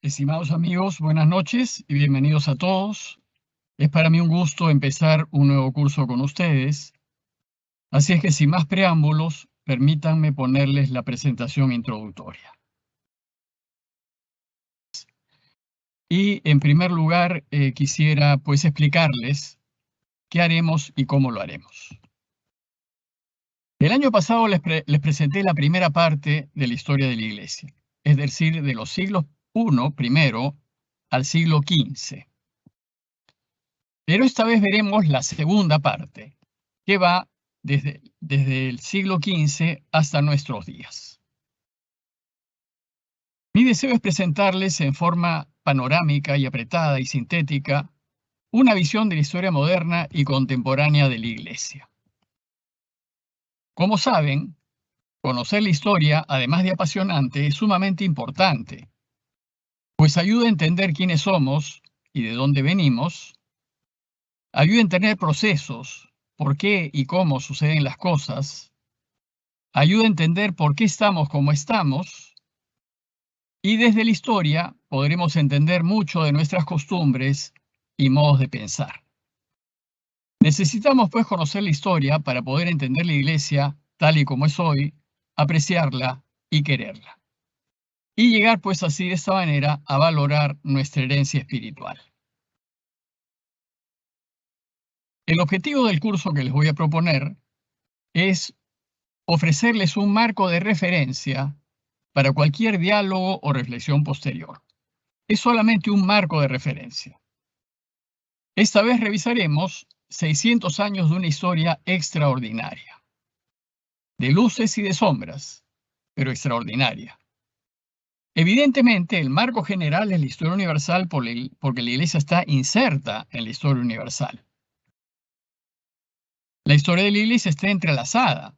Estimados amigos, buenas noches y bienvenidos a todos. Es para mí un gusto empezar un nuevo curso con ustedes. Así es que sin más preámbulos, permítanme ponerles la presentación introductoria. Y en primer lugar, quisiera pues explicarles qué haremos y cómo lo haremos. El año pasado les presenté la primera parte de la historia de la Iglesia, es decir, de los siglos I primero al siglo XV. Pero esta vez veremos la segunda parte, que va desde el siglo XV hasta nuestros días. Mi deseo es presentarles en forma panorámica y apretada y sintética una visión de la historia moderna y contemporánea de la Iglesia. Como saben, conocer la historia, además de apasionante, es sumamente importante, pues ayuda a entender quiénes somos y de dónde venimos, ayuda a entender procesos, por qué y cómo suceden las cosas, ayuda a entender por qué estamos como estamos, y desde la historia podremos entender mucho de nuestras costumbres y modos de pensar. Necesitamos pues conocer la historia para poder entender la Iglesia tal y como es hoy, apreciarla y quererla. Y llegar pues así de esta manera a valorar nuestra herencia espiritual. El objetivo del curso que les voy a proponer es ofrecerles un marco de referencia para cualquier diálogo o reflexión posterior. Es solamente un marco de referencia. Esta vez revisaremos 600 años de una historia extraordinaria, de luces y de sombras, pero extraordinaria. Evidentemente, el marco general es la historia universal porque la Iglesia está inserta en la historia universal. La historia de la Iglesia está entrelazada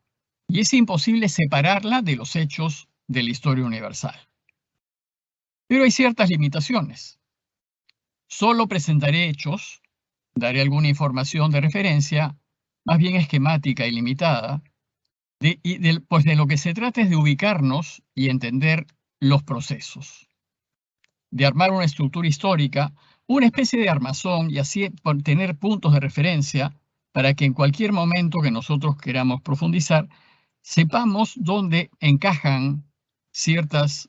y es imposible separarla de los hechos de la historia universal. Pero hay ciertas limitaciones. Solo presentaré hechos, daré alguna información de referencia, más bien esquemática y limitada, pues de lo que se trata es de ubicarnos y entender los procesos, de armar una estructura histórica, una especie de armazón y así tener puntos de referencia para que en cualquier momento que nosotros queramos profundizar, sepamos dónde encajan ciertos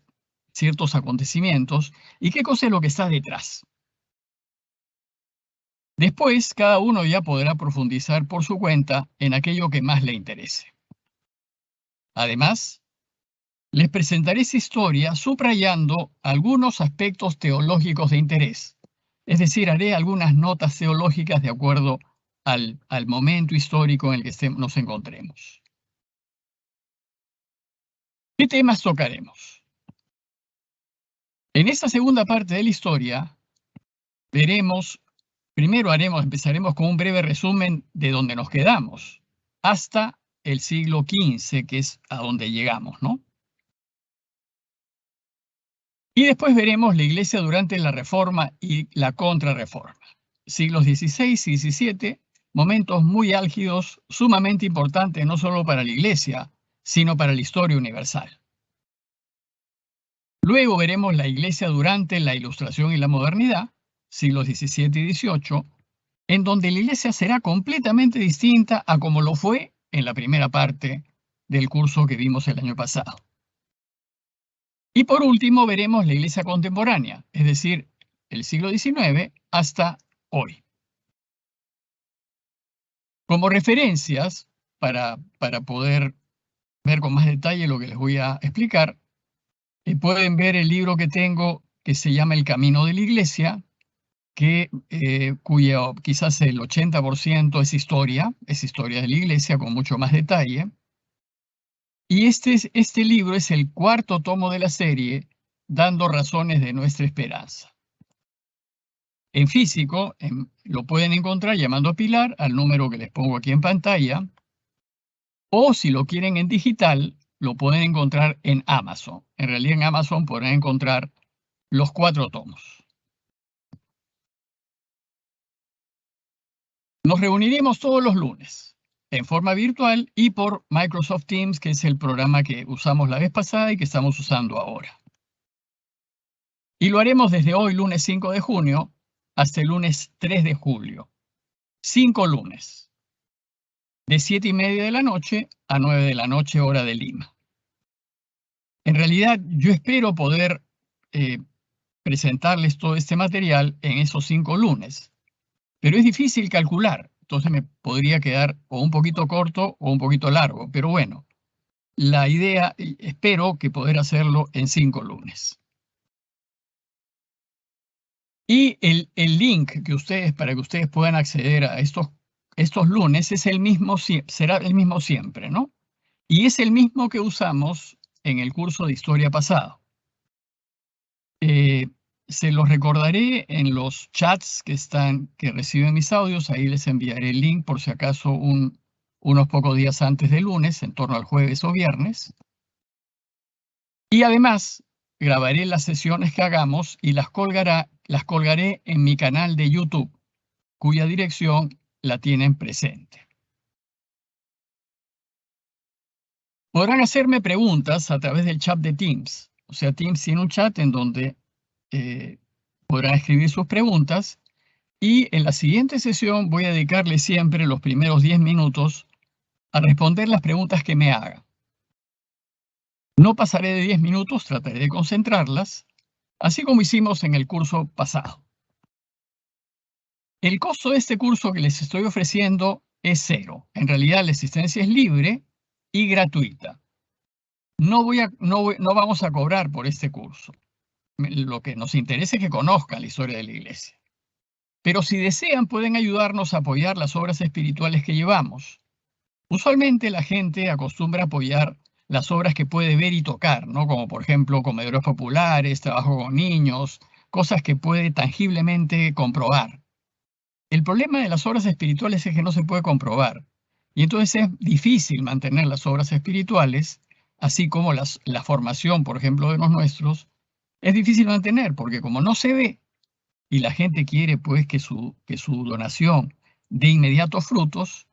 acontecimientos y qué cosa es lo que está detrás. Después, cada uno ya podrá profundizar por su cuenta en aquello que más le interese. Además, les presentaré esa historia subrayando algunos aspectos teológicos de interés. Es decir, haré algunas notas teológicas de acuerdo al momento histórico en el que nos encontremos. ¿Qué temas tocaremos? En esta segunda parte de la historia, empezaremos con un breve resumen de donde nos quedamos, hasta el siglo XV, que es a donde llegamos, ¿no? Y después veremos la Iglesia durante la Reforma y la Contrarreforma. Siglos XVI y XVII, momentos muy álgidos, sumamente importantes no solo para la Iglesia, sino para la historia universal. Luego veremos la Iglesia durante la Ilustración y la Modernidad, siglos XVII y XVIII, en donde la Iglesia será completamente distinta a como lo fue en la primera parte del curso que vimos el año pasado. Y por último veremos la Iglesia contemporánea, es decir, el siglo XIX hasta hoy. Como referencias, para poder ver con más detalle lo que les voy a explicar, pueden ver el libro que tengo que se llama El Camino de la Iglesia, cuyo quizás el 80% es historia de la Iglesia con mucho más detalle. Y este libro es el cuarto tomo de la serie, Dando razones de nuestra esperanza. En físico, lo pueden encontrar llamando a Pilar al número que les pongo aquí en pantalla, o si lo quieren en digital, lo pueden encontrar en Amazon. En realidad en Amazon podrán encontrar los 4 tomos. Nos reuniremos todos los lunes, en forma virtual y por Microsoft Teams, que es el programa que usamos la vez pasada y que estamos usando ahora. Y lo haremos desde hoy, lunes 5 de junio, hasta el lunes 3 de julio. 5 lunes, de 7:30 de la noche a 9 de la noche, hora de Lima. En realidad, yo espero poder presentarles todo este material en esos 5 lunes, pero es difícil calcular, entonces me podría quedar o un poquito corto o un poquito largo, pero bueno, la idea, espero que poder hacerlo en 5 lunes. Y el link para que ustedes puedan acceder a estos lunes es el mismo, será el mismo siempre, ¿no? Y es el mismo que usamos en el curso de historia pasado. Se los recordaré en los chats que reciben mis audios. Ahí les enviaré el link por si acaso unos pocos días antes del lunes, en torno al jueves o viernes. Y además, grabaré las sesiones que hagamos y las colgaré en mi canal de YouTube, cuya dirección la tienen presente. Podrán hacerme preguntas a través del chat de Teams. O sea, Teams tiene un chat en donde podrán escribir sus preguntas y en la siguiente sesión voy a dedicarle siempre los primeros 10 minutos a responder las preguntas que me hagan. No pasaré de 10 minutos, trataré de concentrarlas, así como hicimos en el curso pasado. El costo de este curso que les estoy ofreciendo es 0. En realidad la asistencia es libre y gratuita. No vamos a cobrar por este curso. Lo que nos interesa es que conozcan la historia de la Iglesia. Pero si desean, pueden ayudarnos a apoyar las obras espirituales que llevamos. Usualmente la gente acostumbra a apoyar las obras que puede ver y tocar, ¿no? Como por ejemplo comedores populares, trabajo con niños, cosas que puede tangiblemente comprobar. El problema de las obras espirituales es que no se puede comprobar. Y entonces es difícil mantener las obras espirituales, así como la formación, por ejemplo, de los nuestros, es difícil mantener, porque como no se ve y la gente quiere pues que su donación dé inmediatos frutos,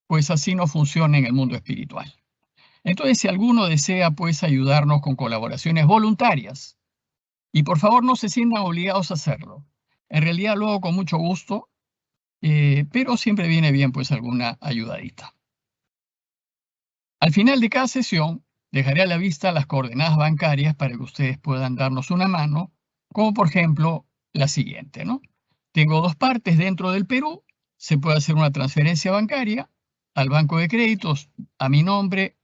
pues así no funciona en el mundo espiritual. Entonces, si alguno desea pues ayudarnos con colaboraciones voluntarias, y por favor no se sientan obligados a hacerlo. En realidad lo hago con mucho gusto, pero siempre viene bien pues alguna ayudadita. Al final de cada sesión, dejaré a la vista las coordenadas bancarias para que ustedes puedan darnos una mano, como por ejemplo la siguiente, ¿no? Tengo 2 partes dentro del Perú, se puede hacer una transferencia bancaria al banco de créditos a mi nombre,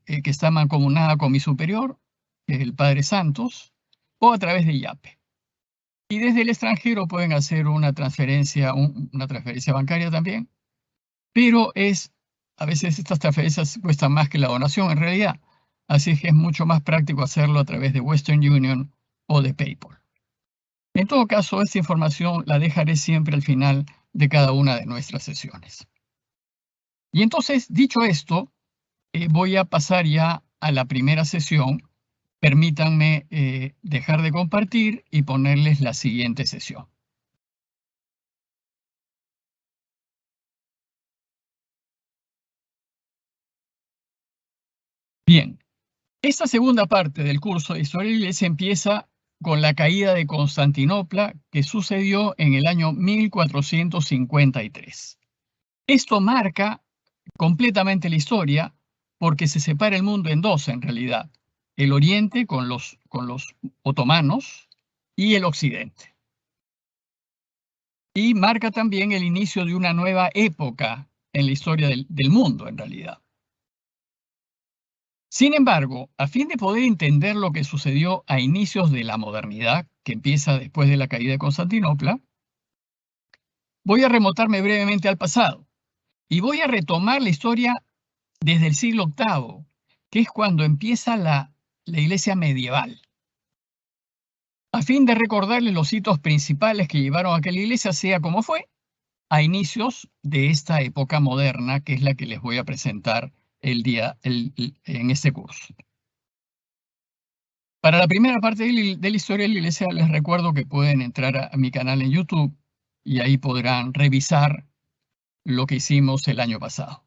que está mancomunada con mi superior, que es el Padre Santos, o a través de Yape. Y desde el extranjero pueden hacer una transferencia bancaria también, pero a veces estas transferencias cuestan más que la donación en realidad, así que es mucho más práctico hacerlo a través de Western Union o de PayPal. En todo caso, esta información la dejaré siempre al final de cada una de nuestras sesiones. Y entonces, dicho esto, voy a pasar ya a la primera sesión. Permítanme dejar de compartir y ponerles la siguiente sesión. Bien, esta segunda parte del curso de Historia de la Iglesia empieza con la caída de Constantinopla, que sucedió en el año 1453. Esto marca completamente la historia porque se separa el mundo en dos en realidad, el Oriente con los otomanos y el Occidente. Y marca también el inicio de una nueva época en la historia del mundo en realidad. Sin embargo, a fin de poder entender lo que sucedió a inicios de la modernidad, que empieza después de la caída de Constantinopla, voy a remontarme brevemente al pasado y voy a retomar la historia desde el siglo VIII, que es cuando empieza la iglesia medieval, a fin de recordarles los hitos principales que llevaron a que la iglesia sea como fue a inicios de esta época moderna, que es la que les voy a presentar en este curso. Para la primera parte de la historia de la iglesia, les recuerdo que pueden entrar a mi canal en YouTube y ahí podrán revisar lo que hicimos el año pasado.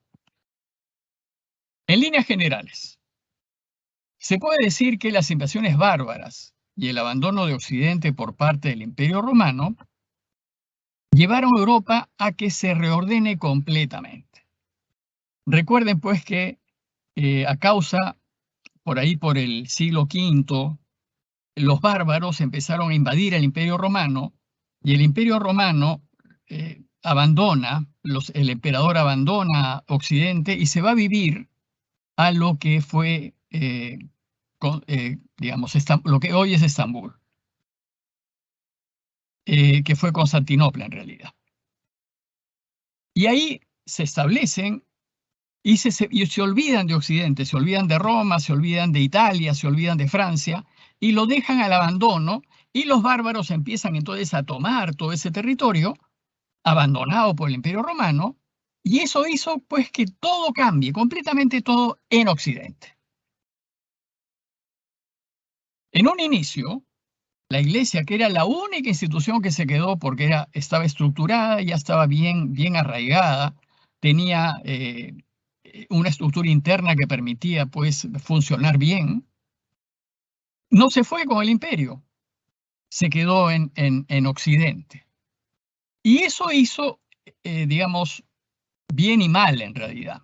En líneas generales, se puede decir que las invasiones bárbaras y el abandono de Occidente por parte del Imperio Romano llevaron a Europa a que se reordene completamente. Recuerden pues que a causa, por ahí por el siglo V, los bárbaros empezaron a invadir el Imperio Romano y el Imperio Romano el emperador abandona Occidente y se va a vivir a lo que fue, digamos, lo que hoy es Estambul, que fue Constantinopla en realidad. Y ahí se establecen y se olvidan de Occidente, se olvidan de Roma, se olvidan de Italia, se olvidan de Francia y lo dejan al abandono y los bárbaros empiezan entonces a tomar todo ese territorio abandonado por el Imperio Romano y eso hizo pues que todo cambie, completamente todo en Occidente. En un inicio, la Iglesia, que era la única institución que se quedó porque estaba estructurada, ya estaba bien arraigada, tenía una estructura interna que permitía pues funcionar bien, no se fue con el imperio, se quedó en Occidente. Y eso hizo, digamos, bien y mal en realidad.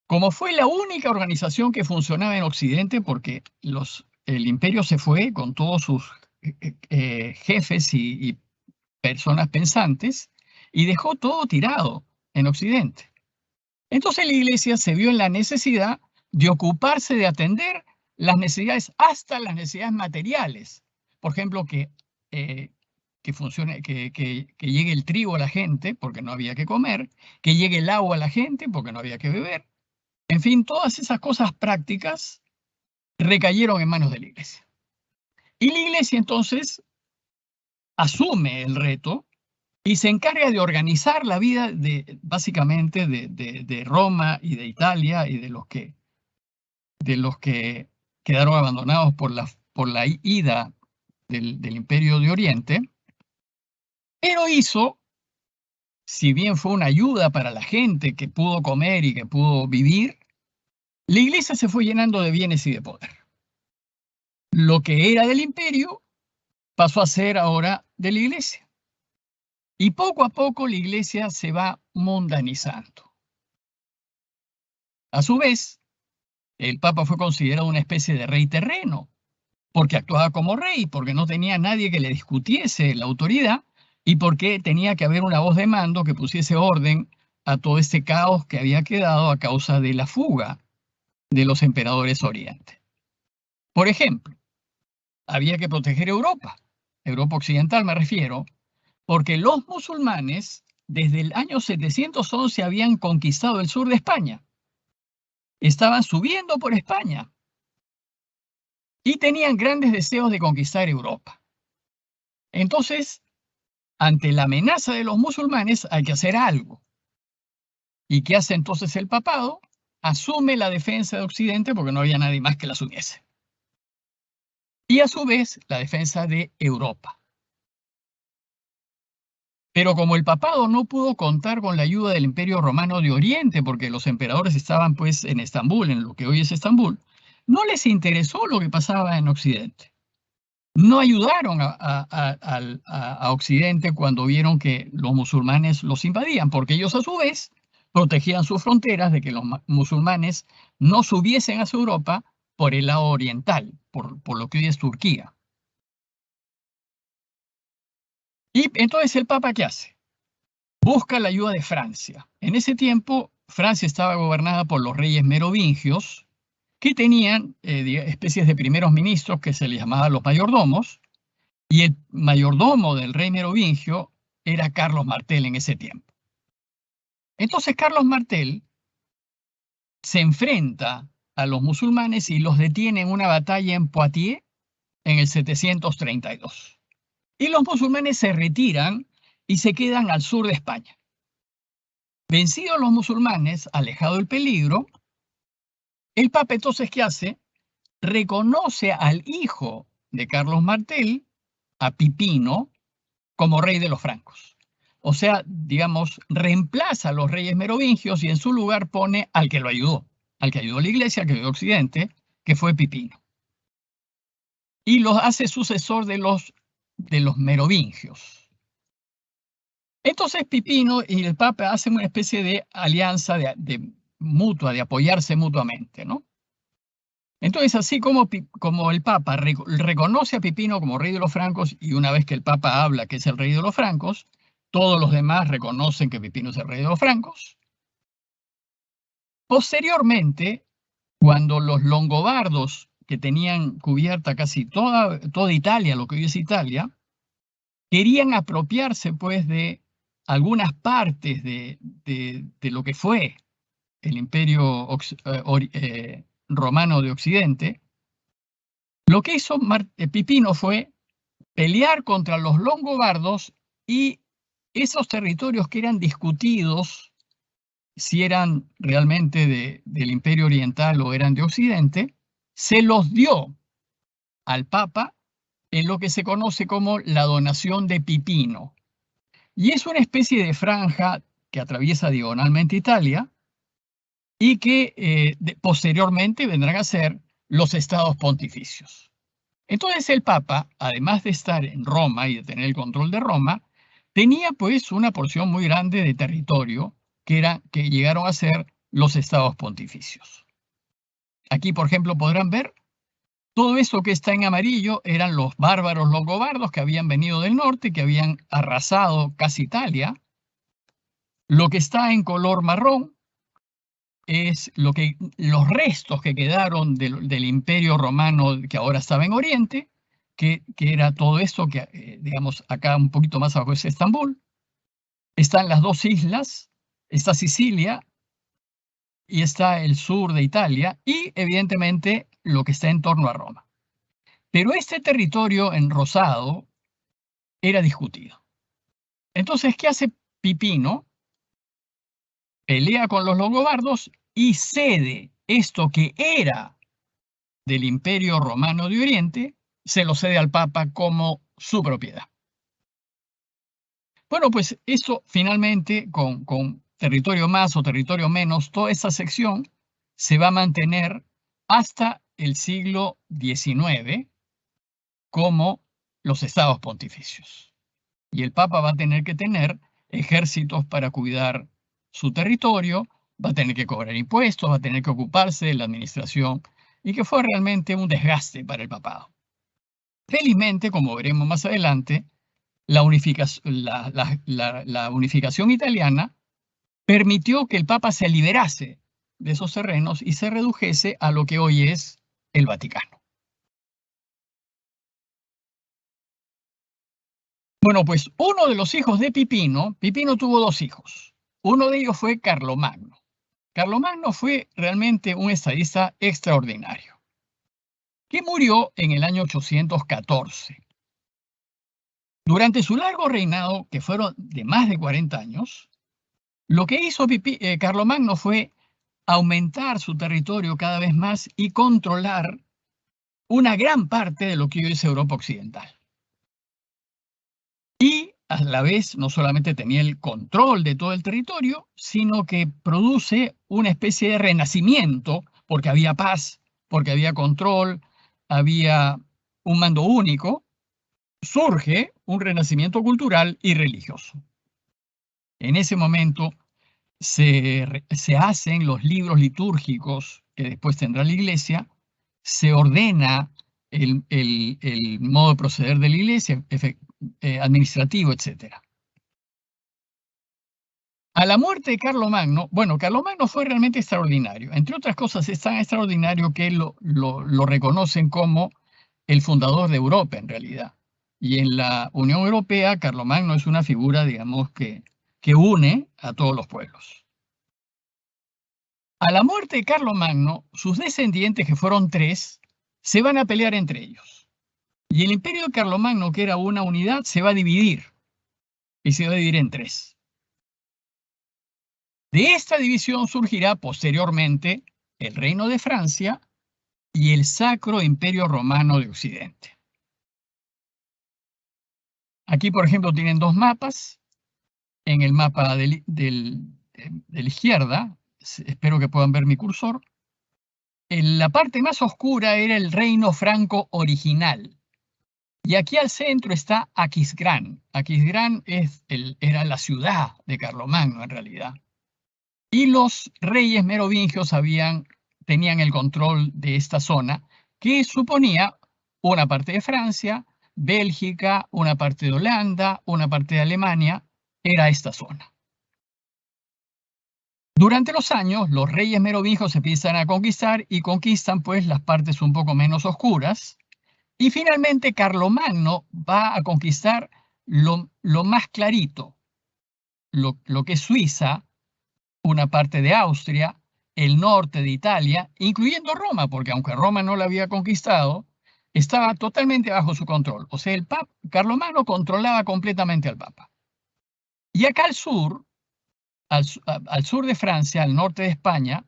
Como fue la única organización que funcionaba en Occidente, porque el imperio se fue con todos sus jefes y personas pensantes y dejó todo tirado en Occidente. Entonces la Iglesia se vio en la necesidad de ocuparse de atender las necesidades, hasta las necesidades materiales. Por ejemplo, que funcione, que llegue el trigo a la gente porque no había que comer, que llegue el agua a la gente porque no había que beber. En fin, todas esas cosas prácticas recayeron en manos de la Iglesia. Y la Iglesia entonces asume el reto y se encarga de organizar la vida básicamente de Roma y de Italia y de los que quedaron abandonados por la ida del Imperio de Oriente, pero hizo, si bien fue una ayuda para la gente que pudo comer y que pudo vivir, la Iglesia se fue llenando de bienes y de poder. Lo que era del Imperio pasó a ser ahora de la Iglesia. Y poco a poco la Iglesia se va mundanizando. A su vez, el Papa fue considerado una especie de rey terreno, porque actuaba como rey, porque no tenía nadie que le discutiese la autoridad y porque tenía que haber una voz de mando que pusiese orden a todo este caos que había quedado a causa de la fuga de los emperadores oriente. Por ejemplo, había que proteger Europa occidental me refiero, porque los musulmanes desde el año 711 habían conquistado el sur de España. Estaban subiendo por España y tenían grandes deseos de conquistar Europa. Entonces, ante la amenaza de los musulmanes hay que hacer algo. ¿Y qué hace entonces el papado? Asume la defensa de Occidente porque no había nadie más que la asumiese. Y a su vez, la defensa de Europa. Pero como el papado no pudo contar con la ayuda del Imperio Romano de Oriente, porque los emperadores estaban pues en Estambul, en lo que hoy es Estambul, no les interesó lo que pasaba en Occidente. No ayudaron a Occidente cuando vieron que los musulmanes los invadían, porque ellos a su vez protegían sus fronteras de que los musulmanes no subiesen hacia Europa por el lado oriental, por lo que hoy es Turquía. Y entonces el Papa, ¿qué hace? Busca la ayuda de Francia. En ese tiempo, Francia estaba gobernada por los reyes merovingios, que tenían especies de primeros ministros que se les llamaba los mayordomos, y el mayordomo del rey merovingio era Carlos Martel en ese tiempo. Entonces Carlos Martel se enfrenta a los musulmanes y los detiene en una batalla en Poitiers en el 732. Y los musulmanes se retiran y se quedan al sur de España. Vencidos los musulmanes, alejado el peligro, el Papa entonces, ¿qué hace? Reconoce al hijo de Carlos Martel, a Pipino, como rey de los francos. O sea, digamos, reemplaza a los reyes merovingios y en su lugar pone al que lo ayudó, al que ayudó a la Iglesia, al que ayudó a Occidente, que fue Pipino. y los hace sucesor de los merovingios. Entonces Pipino y el Papa hacen una especie de alianza de mutua, de apoyarse mutuamente, ¿no? Entonces, así como el Papa reconoce a Pipino como rey de los francos, y una vez que el Papa habla que es el rey de los francos, todos los demás reconocen que Pipino es el rey de los francos. Posteriormente, cuando los longobardos, que tenían cubierta casi toda Italia, lo que hoy es Italia, querían apropiarse pues de algunas partes de lo que fue el Imperio Romano de Occidente, lo que hizo Pipino fue pelear contra los longobardos, y esos territorios que eran discutidos si eran realmente del Imperio Oriental o eran de Occidente, se los dio al Papa en lo que se conoce como la donación de Pipino. Y es una especie de franja que atraviesa diagonalmente Italia y que posteriormente vendrán a ser los estados pontificios. Entonces el Papa, además de estar en Roma y de tener el control de Roma, tenía pues una porción muy grande de territorio que llegaron a ser los estados pontificios. Aquí, por ejemplo, podrán ver todo eso que está en amarillo eran los bárbaros longobardos que habían venido del norte, que habían arrasado casi Italia. Lo que está en color marrón es los restos que quedaron del Imperio Romano que ahora estaba en Oriente, que era todo esto que, digamos, acá un poquito más abajo es Estambul. Están las dos islas, está Sicilia y está el sur de Italia y evidentemente lo que está en torno a Roma. Pero este territorio en rosado era discutido. Entonces, ¿qué hace Pipino? Pelea con los longobardos y cede esto que era del Imperio Romano de Oriente, se lo cede al Papa como su propiedad. Bueno, pues eso finalmente, con territorio más o territorio menos, toda esa sección se va a mantener hasta el siglo XIX como los estados pontificios. Y el Papa va a tener que tener ejércitos para cuidar su territorio, va a tener que cobrar impuestos, va a tener que ocuparse de la administración, y que fue realmente un desgaste para el papado. Felizmente, como veremos más adelante, la unificación italiana permitió que el Papa se liberase de esos terrenos y se redujese a lo que hoy es el Vaticano. Bueno, pues uno de los hijos de Pipino tuvo dos hijos. Uno de ellos fue Carlomagno. Carlomagno fue realmente un estadista extraordinario, que murió en el año 814. Durante su largo reinado, que fueron de más de 40 años, lo que hizo Carlomagno fue aumentar su territorio cada vez más y controlar una gran parte de lo que hoy es Europa Occidental. Y a la vez no solamente tenía el control de todo el territorio, sino que produce una especie de renacimiento, porque había paz, porque había control, había un mando único, surge un renacimiento cultural y religioso. En ese momento se hacen los libros litúrgicos que después tendrá la Iglesia, se ordena el modo de proceder de la Iglesia, administrativo, etc. A la muerte de Carlomagno, bueno, Carlomagno fue realmente extraordinario. Entre otras cosas, es tan extraordinario que lo reconocen como el fundador de Europa, en realidad. Y en la Unión Europea, Carlomagno es una figura, digamos, que une a todos los pueblos. A la muerte de Carlomagno, sus descendientes, que fueron tres, se van a pelear entre ellos. Y el imperio de Carlomagno, que era una unidad, se va a dividir. Y se va a dividir en tres. De esta división surgirá posteriormente el Reino de Francia y el Sacro Imperio Romano de Occidente. Aquí, por ejemplo, tienen dos mapas. En el mapa de la izquierda, espero que puedan ver mi cursor, la parte más oscura era el reino franco original. Y aquí al centro está Aquisgrán. Aquisgrán era la ciudad de Carlomagno en realidad. Y los reyes merovingios tenían el control de esta zona, que suponía una parte de Francia, Bélgica, una parte de Holanda, una parte de Alemania, era esta zona. Durante los años, los reyes merovingios empiezan a conquistar y conquistan pues las partes un poco menos oscuras. Y finalmente Carlomagno va a conquistar lo más clarito, lo que es Suiza, una parte de Austria, el norte de Italia, incluyendo Roma, porque aunque Roma no la había conquistado, estaba totalmente bajo su control. O sea, Carlomagno controlaba completamente al Papa. Y acá al sur, al sur de Francia, al norte de España,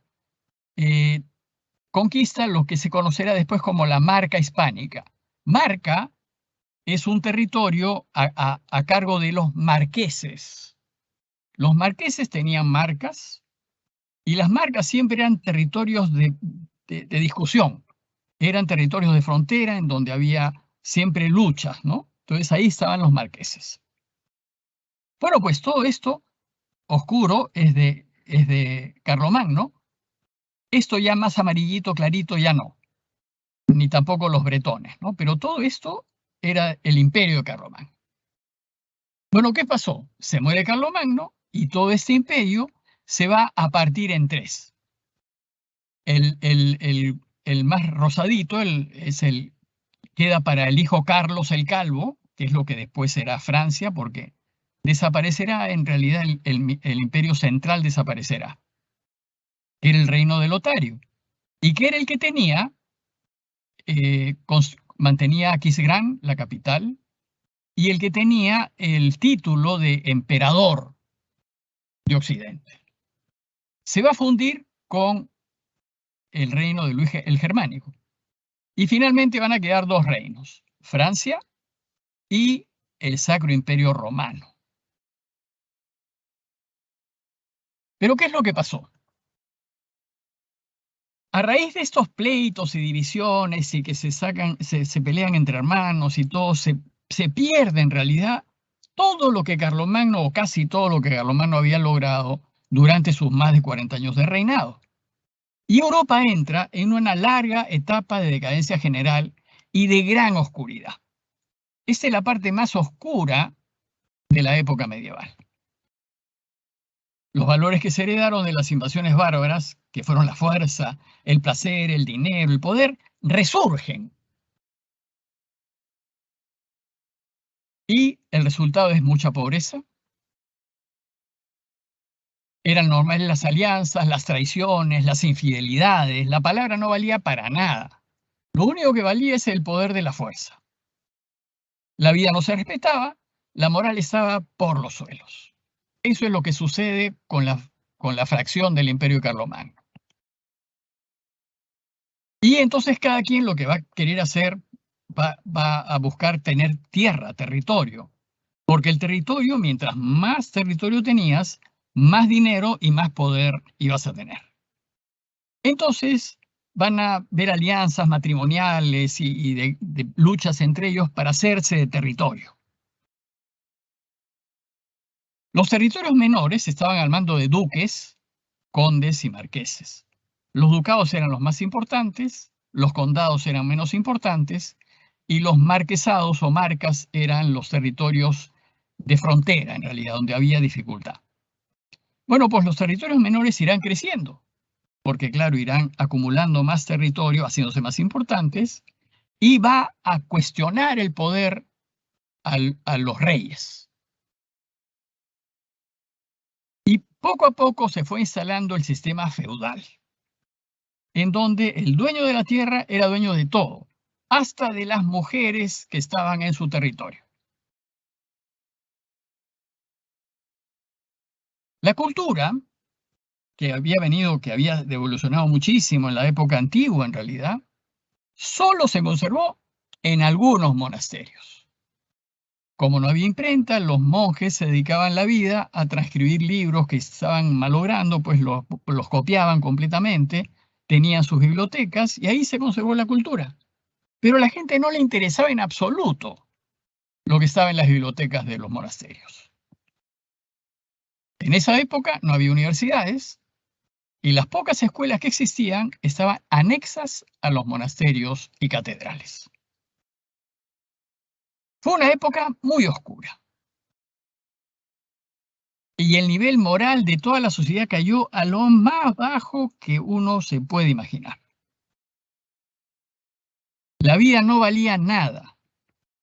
conquista lo que se conocerá después como la Marca Hispánica. Marca es un territorio a cargo de los marqueses. Los marqueses tenían marcas y las marcas siempre eran territorios de discusión. Eran territorios de frontera en donde había siempre luchas, ¿no? Entonces ahí estaban los marqueses. Bueno, pues todo esto oscuro es de Carlomagno. Esto ya más amarillito, clarito, ya no. Ni tampoco los bretones, ¿no? Pero todo esto era el imperio de Carlomagno. Bueno, ¿qué pasó? Se muere Carlomagno y todo este imperio se va a partir en tres. El más rosadito queda para el hijo Carlos el Calvo, que es lo que después será Francia, porque desaparecerá, en realidad el imperio central desaparecerá. Era el reino de Lotario, y que era el que mantenía Aquisgrán, la capital, y el que tenía el título de emperador de Occidente. Se va a fundir con el reino de Luis el Germánico. Y finalmente van a quedar dos reinos, Francia y el Sacro Imperio Romano. Pero ¿qué es lo que pasó? A raíz de estos pleitos y divisiones y que se pelean entre hermanos y todo, se pierde en realidad todo lo que Carlomagno, o casi todo lo que Carlomagno había logrado durante sus más de 40 años de reinado. Y Europa entra en una larga etapa de decadencia general y de gran oscuridad. Esta es la parte más oscura de la época medieval. Los valores que se heredaron de las invasiones bárbaras, que fueron la fuerza, el placer, el dinero, el poder, resurgen. Y el resultado es mucha pobreza. Eran normales las alianzas, las traiciones, las infidelidades. La palabra no valía para nada. Lo único que valía es el poder de la fuerza. La vida no se respetaba, la moral estaba por los suelos. Eso es lo que sucede con la fracción del Imperio Carlomagno. Y entonces cada quien lo que va a querer hacer va a buscar tener tierra, territorio. Porque el territorio, mientras más territorio tenías, más dinero y más poder ibas a tener. Entonces van a ver alianzas matrimoniales y de luchas entre ellos para hacerse de territorio. Los territorios menores estaban al mando de duques, condes y marqueses. Los ducados eran los más importantes, los condados eran menos importantes y los marquesados o marcas eran los territorios de frontera, en realidad, donde había dificultad. Bueno, pues los territorios menores irán creciendo, porque claro, irán acumulando más territorio, haciéndose más importantes, y va a cuestionar el poder a los reyes. Y poco a poco se fue instalando el sistema feudal, en donde el dueño de la tierra era dueño de todo, hasta de las mujeres que estaban en su territorio. La cultura, que había evolucionado muchísimo en la época antigua en realidad, solo se conservó en algunos monasterios. Como no había imprenta, los monjes se dedicaban la vida a transcribir libros que estaban malogrando, pues los copiaban completamente tenían sus bibliotecas y ahí se conservó la cultura. Pero a la gente no le interesaba en absoluto lo que estaba en las bibliotecas de los monasterios. En esa época no había universidades y las pocas escuelas que existían estaban anexas a los monasterios y catedrales. Fue una época muy oscura. Y el nivel moral de toda la sociedad cayó a lo más bajo que uno se puede imaginar. La vida no valía nada.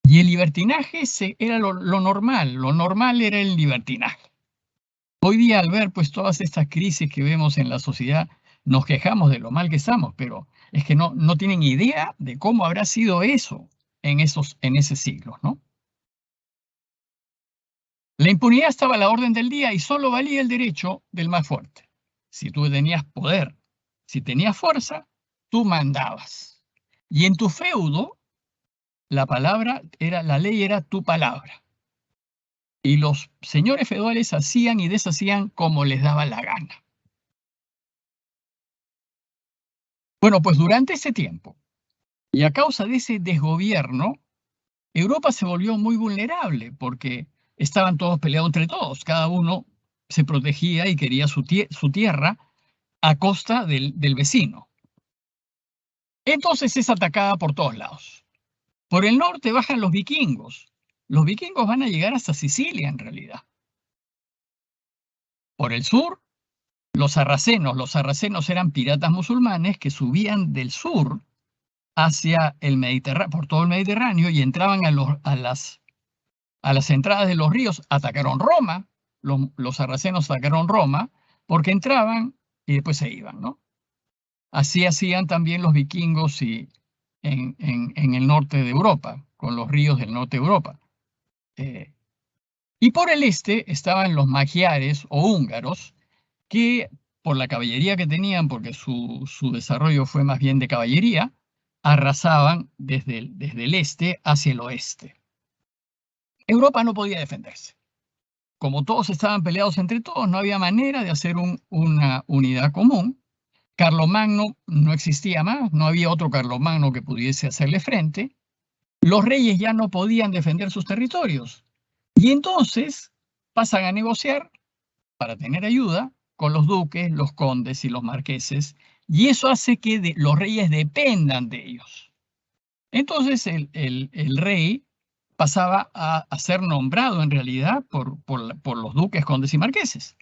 Y el libertinaje era lo normal era el libertinaje. Hoy día, al ver pues todas estas crisis que vemos en la sociedad, nos quejamos de lo mal que estamos, pero es que no tienen idea de cómo habrá sido eso en ese siglo, ¿no? La impunidad estaba a la orden del día y solo valía el derecho del más fuerte. Si tú tenías poder, si tenías fuerza, tú mandabas. Y en tu feudo, la ley era tu palabra. Y los señores feudales hacían y deshacían como les daba la gana. Bueno, pues durante ese tiempo, y a causa de ese desgobierno, Europa se volvió muy vulnerable porque estaban todos peleados entre todos. Cada uno se protegía y quería su tierra a costa del vecino. Entonces es atacada por todos lados. Por el norte bajan los vikingos. Los vikingos van a llegar hasta Sicilia en realidad. Por el sur, los sarracenos. Los sarracenos eran piratas musulmanes que subían del sur hacia el Mediterráneo, por todo el Mediterráneo y entraban a las entradas de los ríos. Atacaron Roma. Los sarracenos atacaron Roma porque entraban y después se iban, ¿no? Así hacían también los vikingos en el norte de Europa, con los ríos del norte de Europa. Y por el este estaban los magiares o húngaros, que por la caballería que tenían, porque su desarrollo fue más bien de caballería, arrasaban desde el este hacia el oeste. Europa no podía defenderse. Como todos estaban peleados entre todos, no había manera de hacer una unidad común. Carlomagno no existía más, no había otro Carlomagno que pudiese hacerle frente. Los reyes ya no podían defender sus territorios. Y entonces pasan a negociar para tener ayuda con los duques, los condes y los marqueses, y eso hace que los reyes dependan de ellos. Entonces el rey pasaba a ser nombrado en realidad por los duques, condes y marqueses.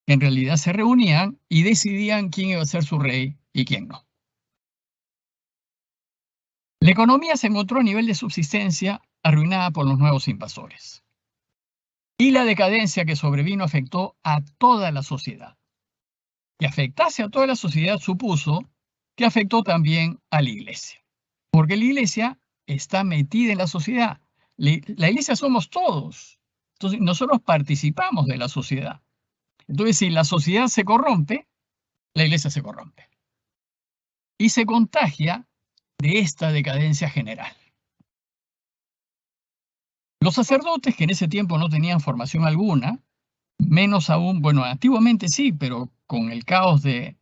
En realidad se reunían y decidían quién iba a ser su rey y quién no. La economía se encontró a nivel de subsistencia arruinada por los nuevos invasores. Y la decadencia que sobrevino afectó a toda la sociedad. Que afectase a toda la sociedad supuso que afectó también a la iglesia. Porque la iglesia está metida en la sociedad. La iglesia somos todos. Entonces nosotros participamos de la sociedad. Entonces si la sociedad se corrompe, la iglesia se corrompe. Y se contagia de esta decadencia general. Los sacerdotes, que en ese tiempo no tenían formación alguna, menos aún, bueno, antiguamente sí, pero con el caos de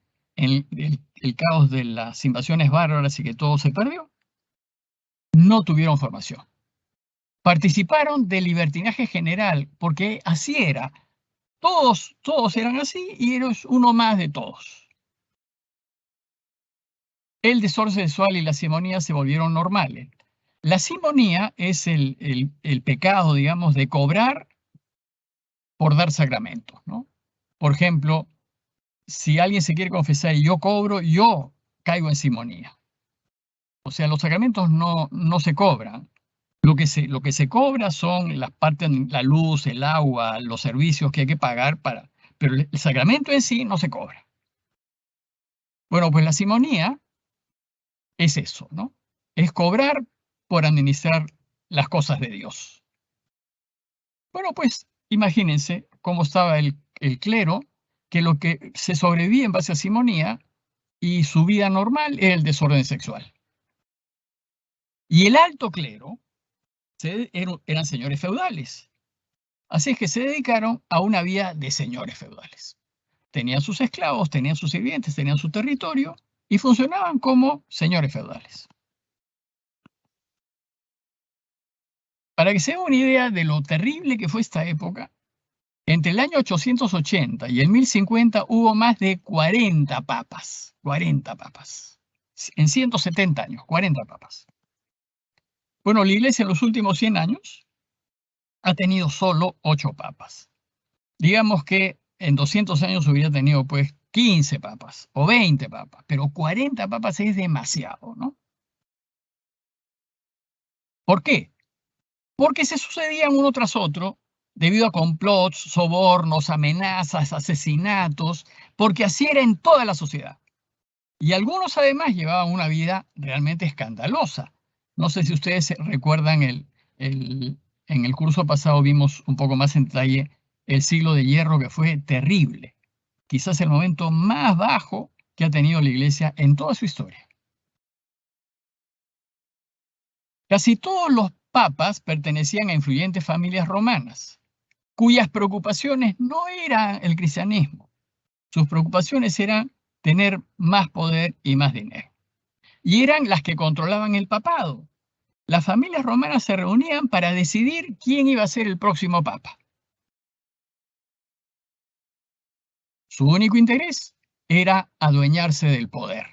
las invasiones bárbaras y que todo se perdió, no tuvieron formación. Participaron del libertinaje general, porque así era. Todos eran así y eres uno más de todos. El desorden sexual y la simonía se volvieron normales. La simonía es el pecado, digamos, de cobrar por dar sacramentos, ¿no? Por ejemplo, si alguien se quiere confesar y yo cobro, yo caigo en simonía. O sea, los sacramentos no se cobran. Lo que se cobra son las partes, la luz, el agua, los servicios que hay que pagar pero el sacramento en sí no se cobra. Bueno, pues la simonía es eso, ¿no? Es cobrar por administrar las cosas de Dios. Bueno, pues imagínense cómo estaba el clero, que lo que se sobrevivía en base a simonía y su vida normal era el desorden sexual. Y el alto clero eran señores feudales. Así es que se dedicaron a una vida de señores feudales. tenían sus esclavos, tenían sus sirvientes, tenían su territorio y funcionaban como señores feudales. Para que se den una idea de lo terrible que fue esta época, entre el año 880 y el 1050 hubo más de 40 papas. 40 papas. En 170 años, 40 papas. Bueno, la Iglesia en los últimos 100 años ha tenido solo 8 papas. Digamos que en 200 años hubiera tenido pues 15 papas o 20 papas, pero 40 papas es demasiado, ¿no? ¿Por qué? Porque se sucedían uno tras otro debido a complots, sobornos, amenazas, asesinatos, porque así era en toda la sociedad. Y algunos además llevaban una vida realmente escandalosa. No sé si ustedes recuerdan en el curso pasado vimos un poco más en detalle el siglo de hierro, que fue terrible. Quizás el momento más bajo que ha tenido la Iglesia en toda su historia. Casi todos los papas pertenecían a influyentes familias romanas, cuyas preocupaciones no eran el cristianismo. Sus preocupaciones eran tener más poder y más dinero. Y eran las que controlaban el papado. Las familias romanas se reunían para decidir quién iba a ser el próximo papa. Su único interés era adueñarse del poder.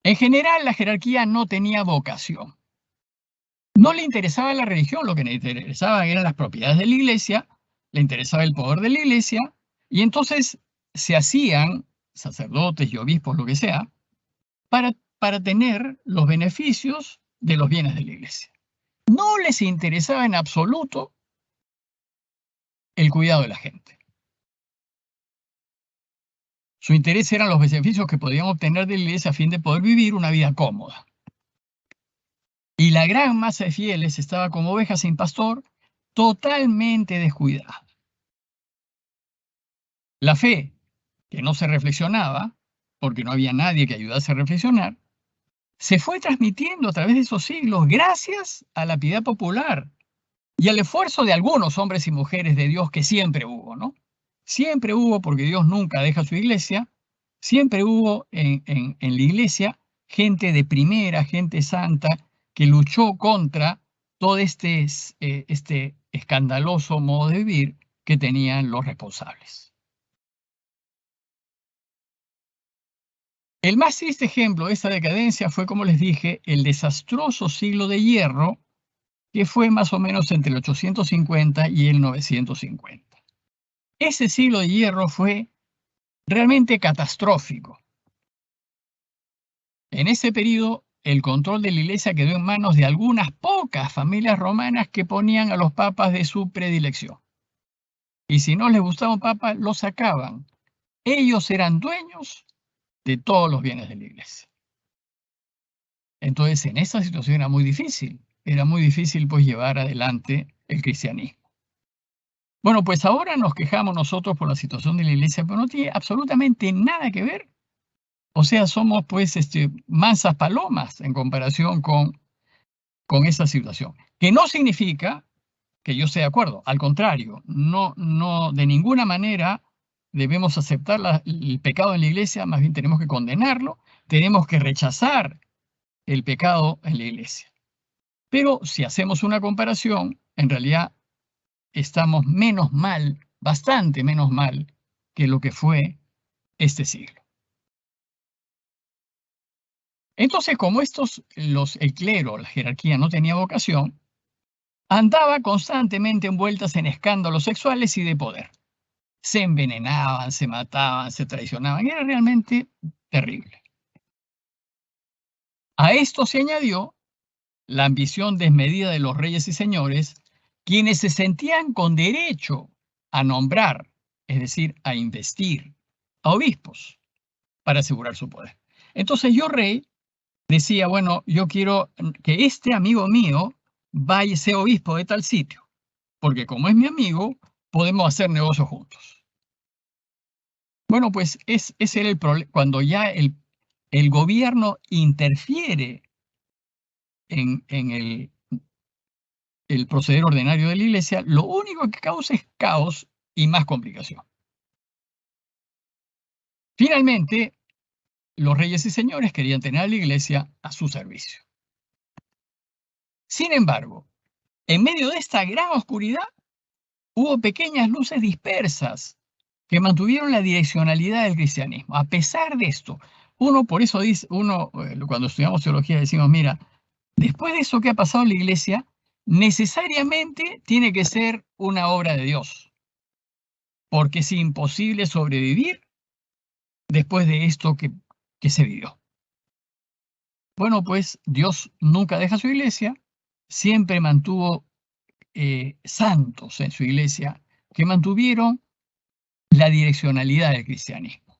En general, la jerarquía no tenía vocación. No le interesaba la religión, lo que le interesaba eran las propiedades de la iglesia, le interesaba el poder de la iglesia, y entonces se hacían sacerdotes y obispos, lo que sea, para tener los beneficios de los bienes de la iglesia. No les interesaba en absoluto el cuidado de la gente. Su interés eran los beneficios que podían obtener de la iglesia a fin de poder vivir una vida cómoda. Y la gran masa de fieles estaba como ovejas sin pastor, totalmente descuidada. La fe, que no se reflexionaba, porque no había nadie que ayudase a reflexionar, se fue transmitiendo a través de esos siglos gracias a la piedad popular y al esfuerzo de algunos hombres y mujeres de Dios que siempre hubo, ¿no? Siempre hubo, porque Dios nunca deja su iglesia, siempre hubo en la iglesia gente de primera, gente santa, que luchó contra todo este escandaloso modo de vivir que tenían los responsables. El más triste ejemplo de esta decadencia fue, como les dije, el desastroso siglo de hierro, que fue más o menos entre el 850 y el 950. Ese siglo de hierro fue realmente catastrófico. En ese periodo, el control de la iglesia quedó en manos de algunas pocas familias romanas que ponían a los papas de su predilección. Y si no les gustaba un papa, lo sacaban. Ellos eran dueños de todos los bienes de la iglesia. Entonces, en esa situación era muy difícil. Era muy difícil, pues, llevar adelante el cristianismo. Bueno, pues ahora nos quejamos nosotros por la situación de la iglesia, pero no tiene absolutamente nada que ver. O sea, somos, pues, mansas palomas en comparación con esa situación. Que no significa que yo esté de acuerdo. Al contrario, no, de ninguna manera debemos aceptar el pecado en la iglesia, más bien tenemos que condenarlo, tenemos que rechazar el pecado en la iglesia. Pero si hacemos una comparación, en realidad estamos menos mal, bastante menos mal que lo que fue este siglo. Entonces, como el clero, la jerarquía no tenía vocación, andaba constantemente envueltas en escándalos sexuales y de poder. Se envenenaban, se mataban, se traicionaban. Era realmente terrible. A esto se añadió la ambición desmedida de los reyes y señores, quienes se sentían con derecho a nombrar, es decir, a investir a obispos para asegurar su poder. Entonces yo, rey, decía, bueno, yo quiero que este amigo mío vaya y sea obispo de tal sitio, porque como es mi amigo, podemos hacer negocios juntos. Bueno, pues ese era el problema, cuando ya el gobierno interfiere en el proceder ordinario de la iglesia, lo único que causa es caos y más complicación. Finalmente, los reyes y señores querían tener a la iglesia a su servicio. Sin embargo, en medio de esta gran oscuridad, hubo pequeñas luces dispersas que mantuvieron la direccionalidad del cristianismo. A pesar de esto, por eso dice, cuando estudiamos teología decimos, mira, después de eso que ha pasado en la iglesia, necesariamente tiene que ser una obra de Dios, porque es imposible sobrevivir después de esto que se vivió. Bueno, pues Dios nunca deja su iglesia, siempre mantuvo santos en su iglesia que mantuvieron la direccionalidad del cristianismo.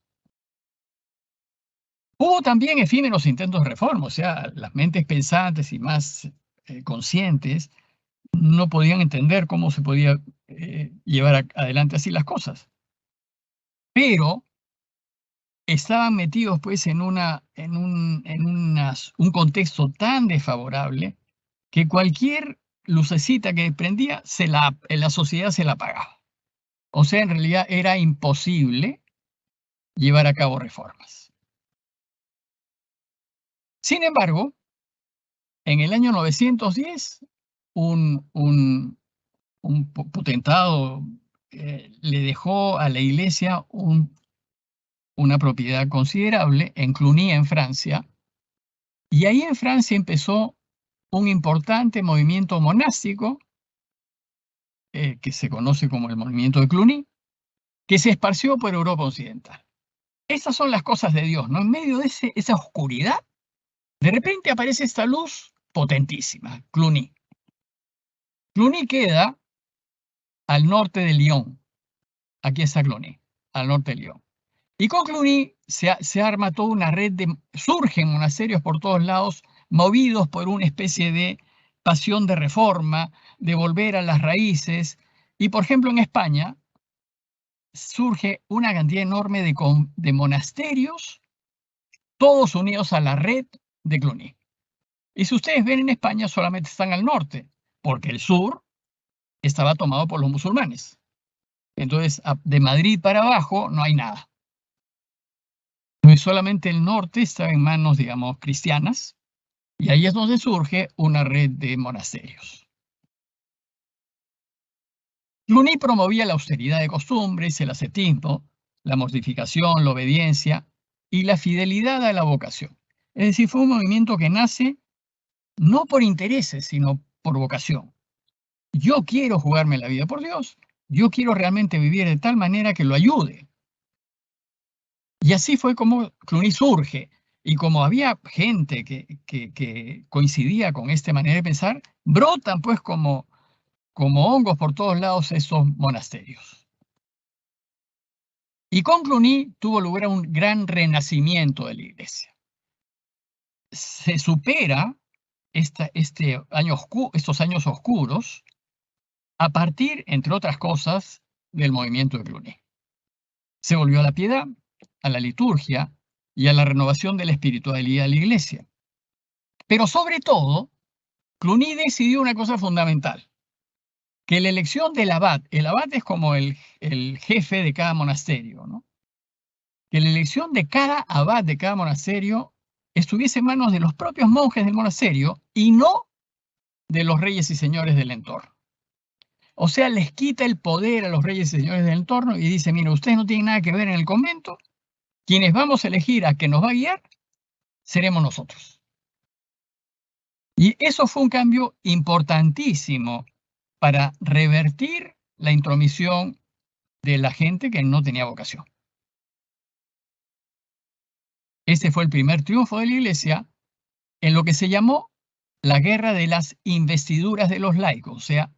Hubo también efímeros intentos de reforma, o sea, las mentes pensantes y más conscientes no podían entender cómo se podía llevar adelante así las cosas. Pero estaban metidos pues en un contexto tan desfavorable que cualquier lucecita que prendía, la sociedad se la apagaba. O sea, en realidad era imposible llevar a cabo reformas. Sin embargo, en el año 910, un potentado le dejó a la iglesia una propiedad considerable en Cluny, en Francia, y ahí en Francia empezó un importante movimiento monástico que se conoce como el movimiento de Cluny, que se esparció por Europa Occidental. Estas son las cosas de Dios, ¿no? En medio de esa oscuridad, de repente aparece esta luz potentísima, Cluny. Cluny queda al norte de Lyon. Aquí está Cluny, al norte de Lyon. Y con Cluny se arma toda una red surgen monasterios por todos lados, movidos por una especie de pasión de reforma, de volver a las raíces. Y por ejemplo, en España surge una cantidad enorme de monasterios, todos unidos a la red de Cluny. Y si ustedes ven en España, solamente están al norte, porque el sur estaba tomado por los musulmanes. Entonces, de Madrid para abajo no hay nada. Solamente el norte está en manos, digamos, cristianas, y ahí es donde surge una red de monasterios. Cluny promovía la austeridad de costumbres, el ascetismo, la mortificación, la obediencia y la fidelidad a la vocación. Es decir, fue un movimiento que nace no por intereses, sino por vocación. Yo quiero jugarme la vida por Dios, yo quiero realmente vivir de tal manera que lo ayude. Y así fue como Cluny surge. Y como había gente que coincidía con esta manera de pensar, brotan pues como hongos por todos lados estos monasterios. Y con Cluny tuvo lugar un gran renacimiento de la iglesia. Se supera estos años oscuros a partir, entre otras cosas, del movimiento de Cluny. Se volvió a la piedad, a la liturgia y a la renovación de la espiritualidad de la iglesia. Pero sobre todo, Cluny decidió una cosa fundamental, que la elección del abad, el abad es como el jefe de cada monasterio, ¿no? Que la elección de cada abad de cada monasterio estuviese en manos de los propios monjes del monasterio y no de los reyes y señores del entorno. O sea, les quita el poder a los reyes y señores del entorno y dice, mira, ustedes no tienen nada que ver en el convento, quienes vamos a elegir a que nos va a guiar, seremos nosotros. Y eso fue un cambio importantísimo para revertir la intromisión de la gente que no tenía vocación. Ese fue el primer triunfo de la Iglesia en lo que se llamó la guerra de las investiduras de los laicos. O sea,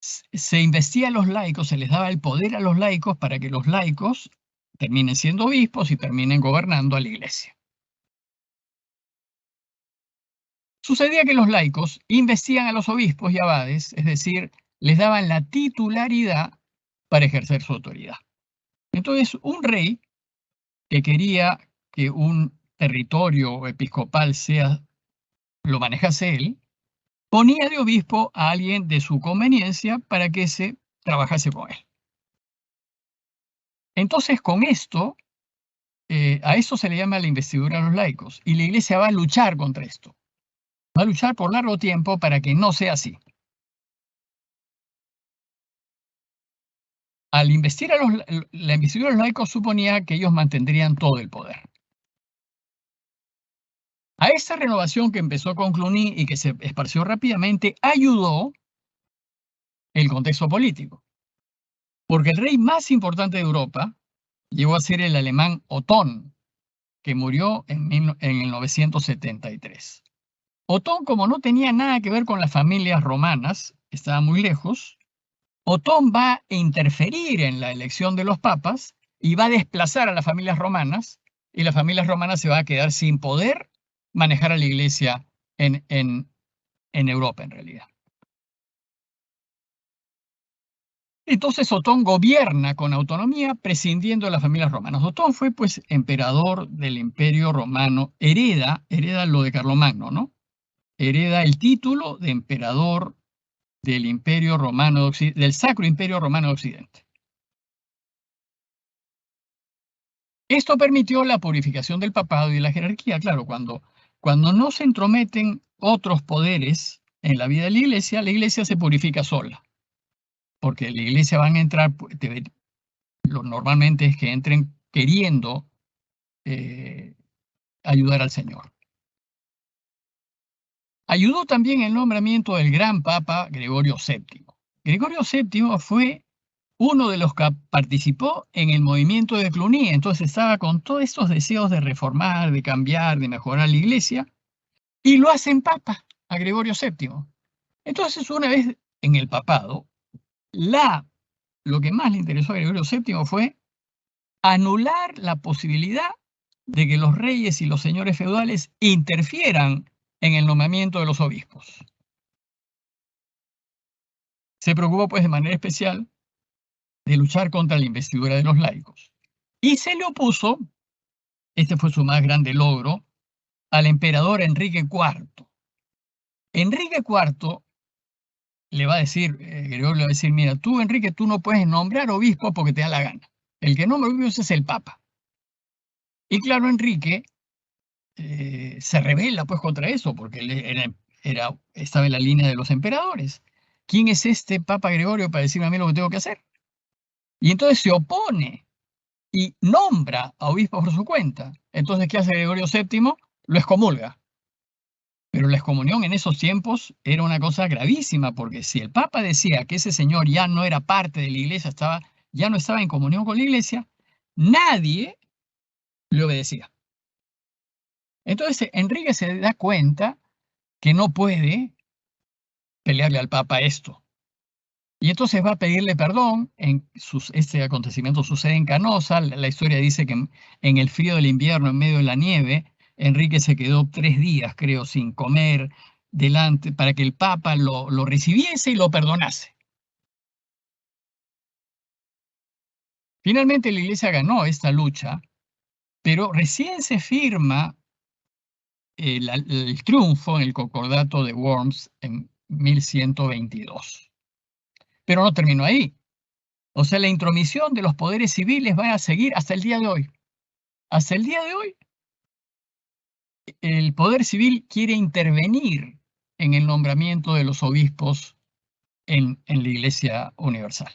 se investia a los laicos, se les daba el poder a los laicos para que los laicos terminen siendo obispos y terminen gobernando a la Iglesia. Sucedía que los laicos investían a los obispos y abades, es decir, les daban la titularidad para ejercer su autoridad. Entonces, un rey que quería que un territorio episcopal lo manejase él, ponía de obispo a alguien de su conveniencia para que se trabajase con él. Entonces, con esto, a eso se le llama la investidura de los laicos. Y la Iglesia va a luchar contra esto. Va a luchar por largo tiempo para que no sea así. Al investir la investidura de los laicos suponía que ellos mantendrían todo el poder. A esta renovación que empezó con Cluny y que se esparció rápidamente, ayudó el contexto político. Porque el rey más importante de Europa llegó a ser el alemán Otón, que murió en el 973. Otón, como no tenía nada que ver con las familias romanas, estaba muy lejos, Otón va a interferir en la elección de los papas y va a desplazar a las familias romanas, y las familias romanas se van a quedar sin poder manejar a la iglesia en Europa, en realidad. Entonces Otón gobierna con autonomía, prescindiendo de las familias romanas. Otón fue, pues, emperador del Imperio Romano, hereda lo de Carlomagno, ¿no? Hereda el título de emperador del Imperio Romano del Sacro Imperio Romano de Occidente. Esto permitió la purificación del papado y de la jerarquía. Claro, cuando no se entrometen otros poderes en la vida de la iglesia se purifica sola. Porque la iglesia van a entrar, lo normalmente es que entren queriendo ayudar al Señor. Ayudó también el nombramiento del gran Papa Gregorio VII. Gregorio VII fue uno de los que participó en el movimiento de Cluny, entonces estaba con todos estos deseos de reformar, de cambiar, de mejorar la iglesia, y lo hacen papa a Gregorio VII. Entonces, una vez en el papado, lo que más le interesó a Gregorio VII fue anular la posibilidad de que los reyes y los señores feudales interfieran en el nombramiento de los obispos. Se preocupó, pues, de manera especial de luchar contra la investidura de los laicos. Y se le opuso, este fue su más grande logro, al emperador Enrique IV. Enrique IV le va a decir, Gregorio le va a decir, mira, tú, Enrique, tú no puedes nombrar obispo porque te da la gana. El que nombra obispos es el Papa. Y claro, Enrique se rebela, pues, contra eso, porque él estaba en la línea de los emperadores. ¿Quién es este Papa Gregorio para decirme a mí lo que tengo que hacer? Y entonces se opone y nombra a obispos por su cuenta. Entonces, ¿qué hace Gregorio VII? Lo excomulga. Pero la excomunión en esos tiempos era una cosa gravísima, porque si el Papa decía que ese señor ya no era parte de la iglesia, ya no estaba en comunión con la iglesia, nadie le obedecía. Entonces, Enrique se da cuenta que no puede pelearle al Papa esto. Y entonces va a pedirle perdón. Este acontecimiento sucede en Canosa. La historia dice que en el frío del invierno, en medio de la nieve, Enrique se quedó 3 días, creo, sin comer delante para que el Papa lo recibiese y lo perdonase. Finalmente la iglesia ganó esta lucha, pero recién se firma el triunfo en el Concordato de Worms en 1122. Pero no terminó ahí. O sea, la intromisión de los poderes civiles va a seguir hasta el día de hoy. Hasta el día de hoy, el poder civil quiere intervenir en el nombramiento de los obispos en la Iglesia Universal.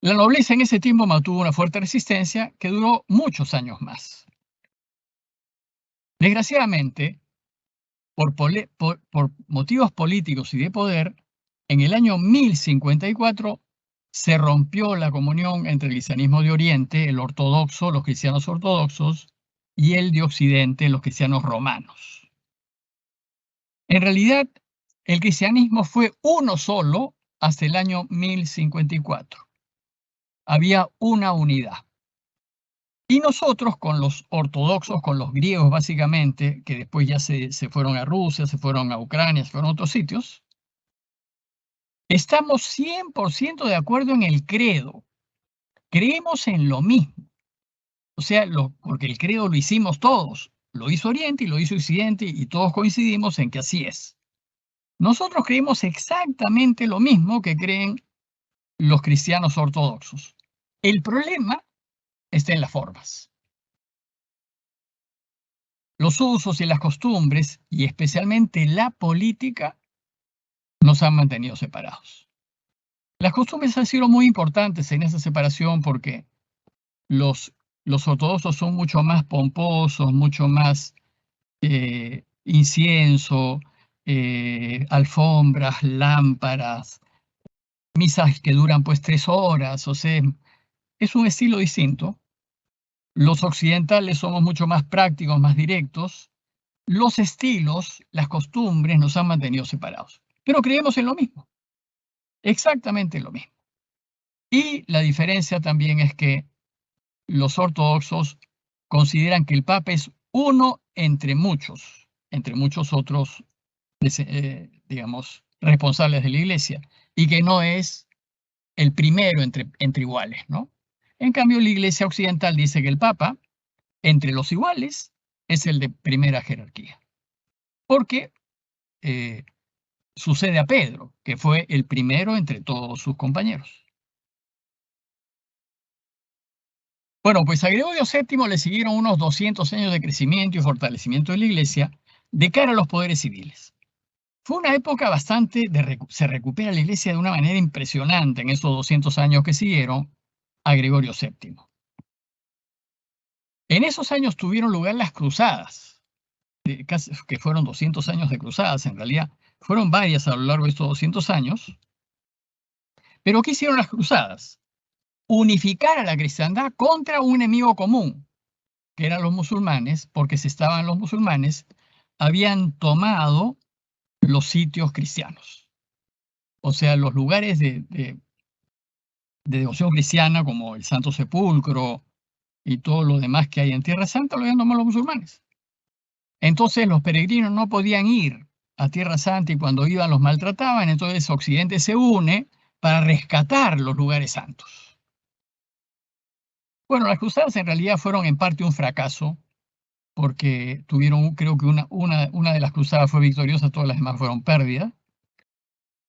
La nobleza en ese tiempo mantuvo una fuerte resistencia que duró muchos años más. Desgraciadamente, por motivos políticos y de poder, en el año 1054 se rompió la comunión entre el cristianismo de Oriente, el ortodoxo, los cristianos ortodoxos, y el de Occidente, los cristianos romanos. En realidad, el cristianismo fue uno solo hasta el año 1054. Había una unidad. Y nosotros, con los ortodoxos, con los griegos básicamente, que después ya se fueron a Rusia, se fueron a Ucrania, se fueron a otros sitios, estamos 100% de acuerdo en el credo. Creemos en lo mismo. O sea, porque el credo lo hicimos todos. Lo hizo Oriente y lo hizo Occidente y todos coincidimos en que así es. Nosotros creemos exactamente lo mismo que creen los cristianos ortodoxos. El problema está en las formas. Los usos y las costumbres, y especialmente la política, nos han mantenido separados. Las costumbres han sido muy importantes en esa separación porque los, los ortodoxos son mucho más pomposos, mucho más incienso, alfombras, lámparas, misas que duran pues 3 horas, o sea, es un estilo distinto. Los occidentales somos mucho más prácticos, más directos. Los estilos, las costumbres nos han mantenido separados. Pero creemos en lo mismo, exactamente lo mismo. Y la diferencia también es que los ortodoxos consideran que el Papa es uno entre muchos otros, digamos, responsables de la Iglesia, y que no es el primero entre iguales, ¿no? En cambio, la Iglesia occidental dice que el Papa, entre los iguales, es el de primera jerarquía. Porque sucede a Pedro, que fue el primero entre todos sus compañeros. Bueno, pues a Gregorio VII le siguieron unos 200 años de crecimiento y fortalecimiento de la Iglesia de cara a los poderes civiles. Fue una época se recupera la Iglesia de una manera impresionante en esos 200 años que siguieron a Gregorio VII. En esos años tuvieron lugar las cruzadas, que fueron 200 años de cruzadas, en realidad fueron varias a lo largo de estos 200 años. Pero ¿qué hicieron las cruzadas? Unificar a la cristiandad contra un enemigo común, que eran los musulmanes, porque los musulmanes habían tomado los sitios cristianos. O sea, los lugares de devoción cristiana, como el Santo Sepulcro y todo lo demás que hay en Tierra Santa, lo habían tomado los musulmanes. Entonces los peregrinos no podían ir a Tierra Santa y cuando iban los maltrataban, entonces Occidente se une para rescatar los lugares santos. Bueno, las cruzadas en realidad fueron en parte un fracaso, porque creo que una de las cruzadas fue victoriosa, todas las demás fueron pérdidas.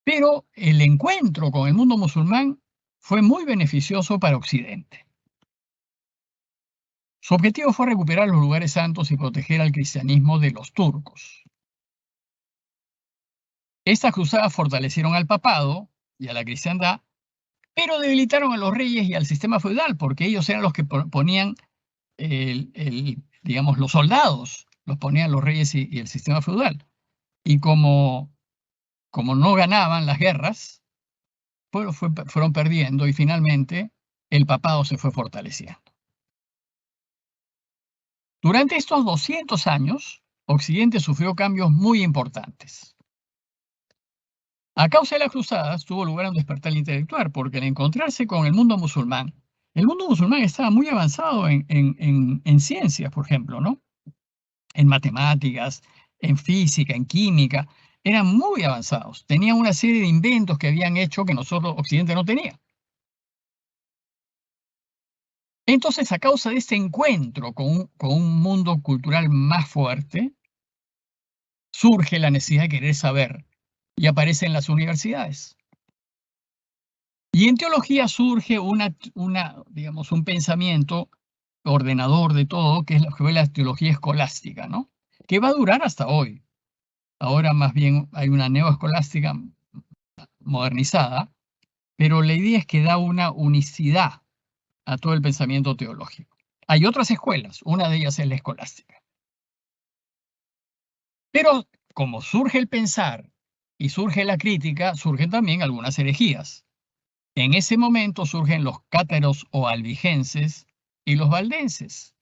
Pero el encuentro con el mundo musulmán fue muy beneficioso para Occidente. Su objetivo fue recuperar los lugares santos y proteger al cristianismo de los turcos. Estas cruzadas fortalecieron al papado y a la cristiandad, pero debilitaron a los reyes y al sistema feudal, porque ellos eran los que ponían digamos, los soldados, los ponían los reyes y el sistema feudal. Y como no ganaban las guerras, fueron perdiendo y finalmente el papado se fue fortaleciendo. Durante estos 200 años, Occidente sufrió cambios muy importantes. A causa de las cruzadas tuvo lugar un despertar intelectual, porque al encontrarse con el mundo musulmán estaba muy avanzado en ciencias, por ejemplo, ¿no? En matemáticas, en física, en química, eran muy avanzados. Tenían una serie de inventos que habían hecho que nosotros, Occidente, no tenía. Entonces, a causa de este encuentro con un mundo cultural más fuerte, surge la necesidad de querer saber y aparecen las universidades. Y en teología surge digamos, un pensamiento ordenador de todo, que es lo que fue la teología escolástica, ¿no? Que va a durar hasta hoy. Ahora más bien hay una neoescolástica modernizada, pero la idea es que da una unicidad a todo el pensamiento teológico. Hay otras escuelas, una de ellas es la escolástica. Pero como surge el pensar y surge la crítica, surgen también algunas herejías. En ese momento surgen los cátaros o albigenses y los valdenses.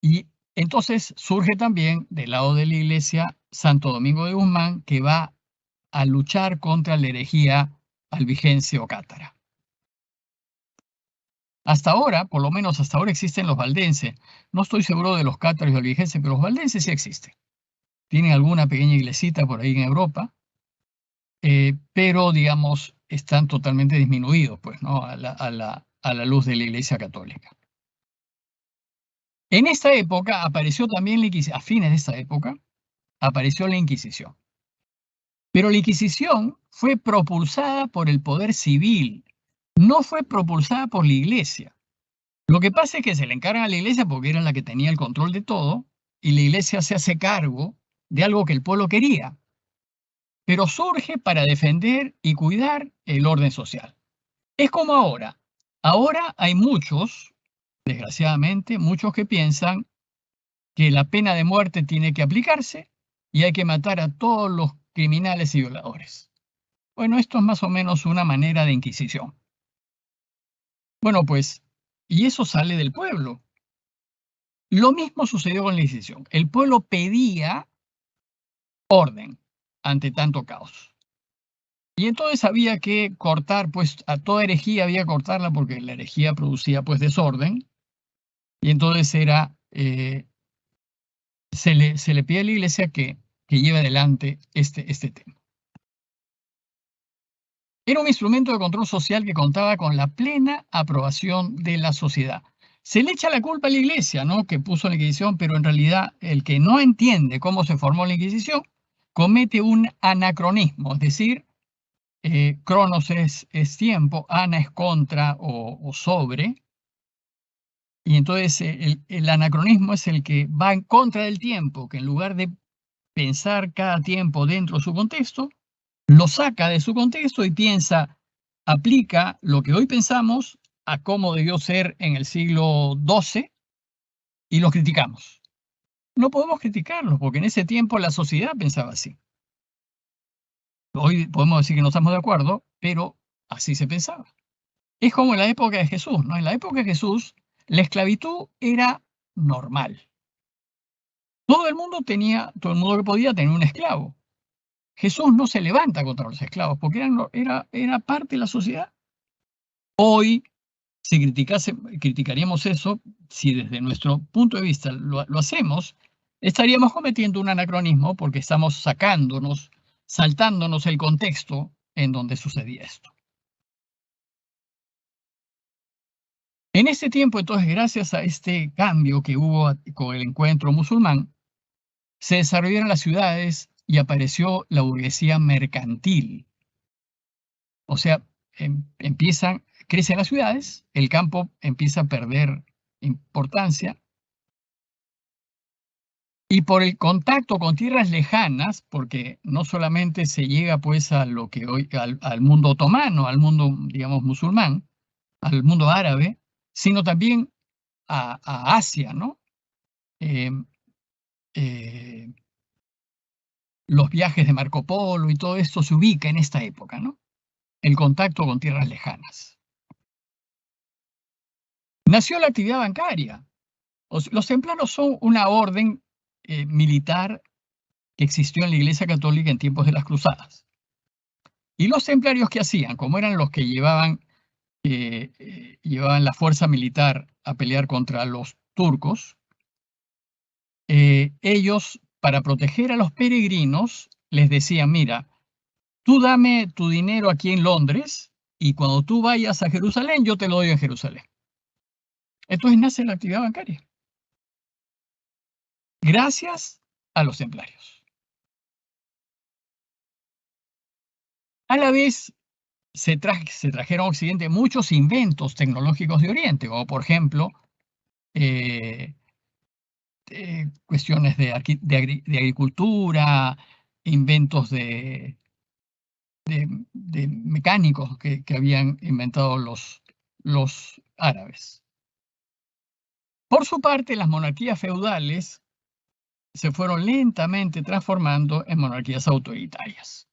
Y entonces surge también del lado de la Iglesia Santo Domingo de Guzmán, que va a luchar contra la herejía albigense o cátara. Hasta ahora, por lo menos hasta ahora, existen los valdenses. No estoy seguro de los cátaros y albigenses, pero los valdenses sí existen. Tienen alguna pequeña iglesita por ahí en Europa, pero digamos están totalmente disminuidos, pues, ¿no? a la luz de la Iglesia Católica. En esta época apareció también a fines de esta época, apareció la Inquisición. Pero la Inquisición fue propulsada por el poder civil no fue propulsada por la Iglesia. Lo que pasa es que se le encargan a la Iglesia porque era la que tenía el control de todo, y la Iglesia se hace cargo de algo que el pueblo quería, pero surge para defender y cuidar el orden social. Es como ahora. Ahora hay muchos, desgraciadamente, muchos que piensan que la pena de muerte tiene que aplicarse y hay que matar a todos los criminales y violadores. Bueno, esto es más o menos una manera de inquisición. Bueno, pues, y eso sale del pueblo. Lo mismo sucedió con la Inquisición. El pueblo pedía orden ante tanto caos. Y entonces había que cortar, pues, a toda herejía había que cortarla porque la herejía producía, pues, desorden. Y entonces era, se le pide a la Iglesia que lleve adelante este tema. Era un instrumento de control social que contaba con la plena aprobación de la sociedad. Se le echa la culpa a la Iglesia, ¿no?, que puso la Inquisición, pero en realidad el que no entiende cómo se formó la Inquisición comete un anacronismo, es decir, cronos es tiempo, ana es contra o sobre, y entonces el anacronismo es el que va en contra del tiempo, que en lugar de pensar cada tiempo dentro de su contexto, lo saca de su contexto y piensa, aplica lo que hoy pensamos a cómo debió ser en el siglo XII y lo criticamos. No podemos criticarlo porque en ese tiempo la sociedad pensaba así. Hoy podemos decir que no estamos de acuerdo, pero así se pensaba. Es como en la época de Jesús, ¿no? En la época de Jesús, la esclavitud era normal. Todo el mundo que podía tener un esclavo. Jesús no se levanta contra los esclavos porque era parte de la sociedad. Hoy, si criticaríamos eso, si desde nuestro punto de vista lo hacemos, estaríamos cometiendo un anacronismo porque estamos saltándonos el contexto en donde sucedía esto. En este tiempo, entonces, gracias a este cambio que hubo con el encuentro musulmán, se desarrollaron las ciudades y apareció la burguesía mercantil. O sea, crecen las ciudades, el campo empieza a perder importancia, y por el contacto con tierras lejanas, porque no solamente se llega pues a lo que hoy, al mundo otomano, al mundo, digamos, musulmán, al mundo árabe, sino también a Asia, ¿no? Em, eh, los viajes de Marco Polo y todo esto se ubica en esta época, ¿no? El contacto con tierras lejanas. Nació la actividad bancaria. Los templarios son una orden militar que existió en la Iglesia Católica en tiempos de las Cruzadas. ¿Y los templarios qué hacían? Como eran los que llevaban la fuerza militar a pelear contra los turcos, ellos, para proteger a los peregrinos, les decían, mira, tú dame tu dinero aquí en Londres y cuando tú vayas a Jerusalén, yo te lo doy en Jerusalén. Entonces nace la actividad bancaria. Gracias a los templarios. A la vez, se trajeron a Occidente muchos inventos tecnológicos de Oriente, como por ejemplo, cuestiones de agricultura, inventos de mecánicos que habían inventado los árabes. Por su parte, las monarquías feudales se fueron lentamente transformando en monarquías autoritarias.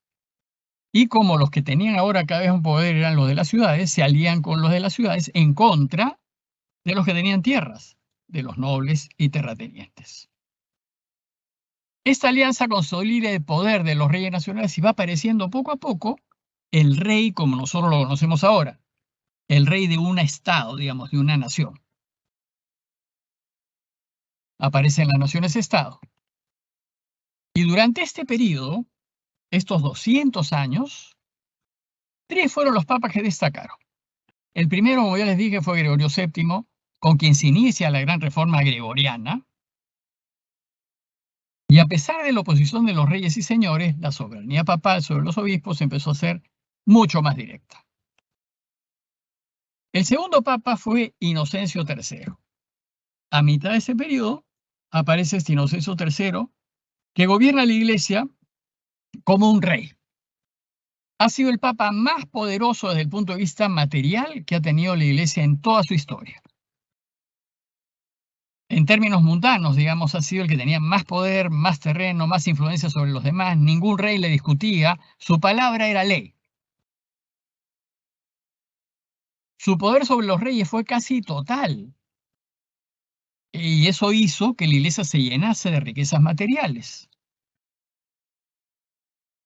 Y como los que tenían ahora cada vez un poder eran los de las ciudades, se alían con los de las ciudades en contra de los que tenían tierras, de los nobles y terratenientes. Esta alianza consolida el poder de los reyes nacionales y va apareciendo poco a poco el rey como nosotros lo conocemos ahora, el rey de un estado, digamos, de una nación. Aparecen las naciones-estado. Y durante este periodo, estos 200 años, 3 fueron los papas que destacaron. El primero, como ya les dije, fue Gregorio VII, con quien se inicia la gran reforma gregoriana. Y a pesar de la oposición de los reyes y señores, la soberanía papal sobre los obispos empezó a ser mucho más directa. El segundo papa fue Inocencio III. A mitad de ese periodo aparece este Inocencio III, que gobierna la Iglesia como un rey. Ha sido el papa más poderoso desde el punto de vista material que ha tenido la Iglesia en toda su historia. En términos mundanos, digamos, ha sido el que tenía más poder, más terreno, más influencia sobre los demás. Ningún rey le discutía. Su palabra era ley. Su poder sobre los reyes fue casi total. Y eso hizo que la Iglesia se llenase de riquezas materiales.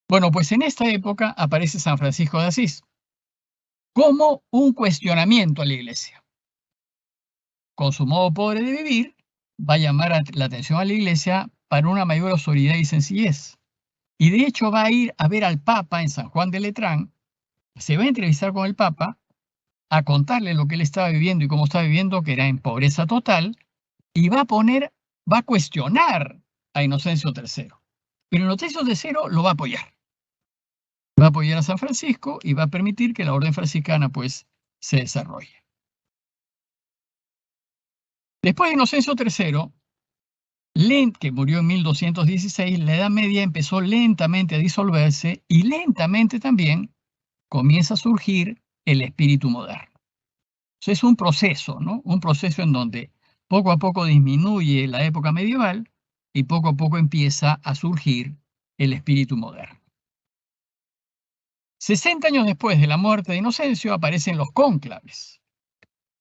Bueno, pues en esta época aparece San Francisco de Asís como un cuestionamiento a la Iglesia. Con su modo pobre de vivir, va a llamar la atención a la Iglesia para una mayor autoridad y sencillez. Y de hecho va a ir a ver al Papa en San Juan de Letrán, se va a entrevistar con el Papa, a contarle lo que él estaba viviendo y cómo estaba viviendo, que era en pobreza total, y va a cuestionar a Inocencio III. Pero Inocencio III lo va a apoyar. Va a apoyar a San Francisco y va a permitir que la orden franciscana, pues, se desarrolle. Después de Inocencio III, que murió en 1216, la Edad Media empezó lentamente a disolverse y lentamente también comienza a surgir el espíritu moderno. Entonces es un proceso, ¿no? Un proceso en donde poco a poco disminuye la época medieval y poco a poco empieza a surgir el espíritu moderno. 60 años después de la muerte de Inocencio aparecen los cónclaves.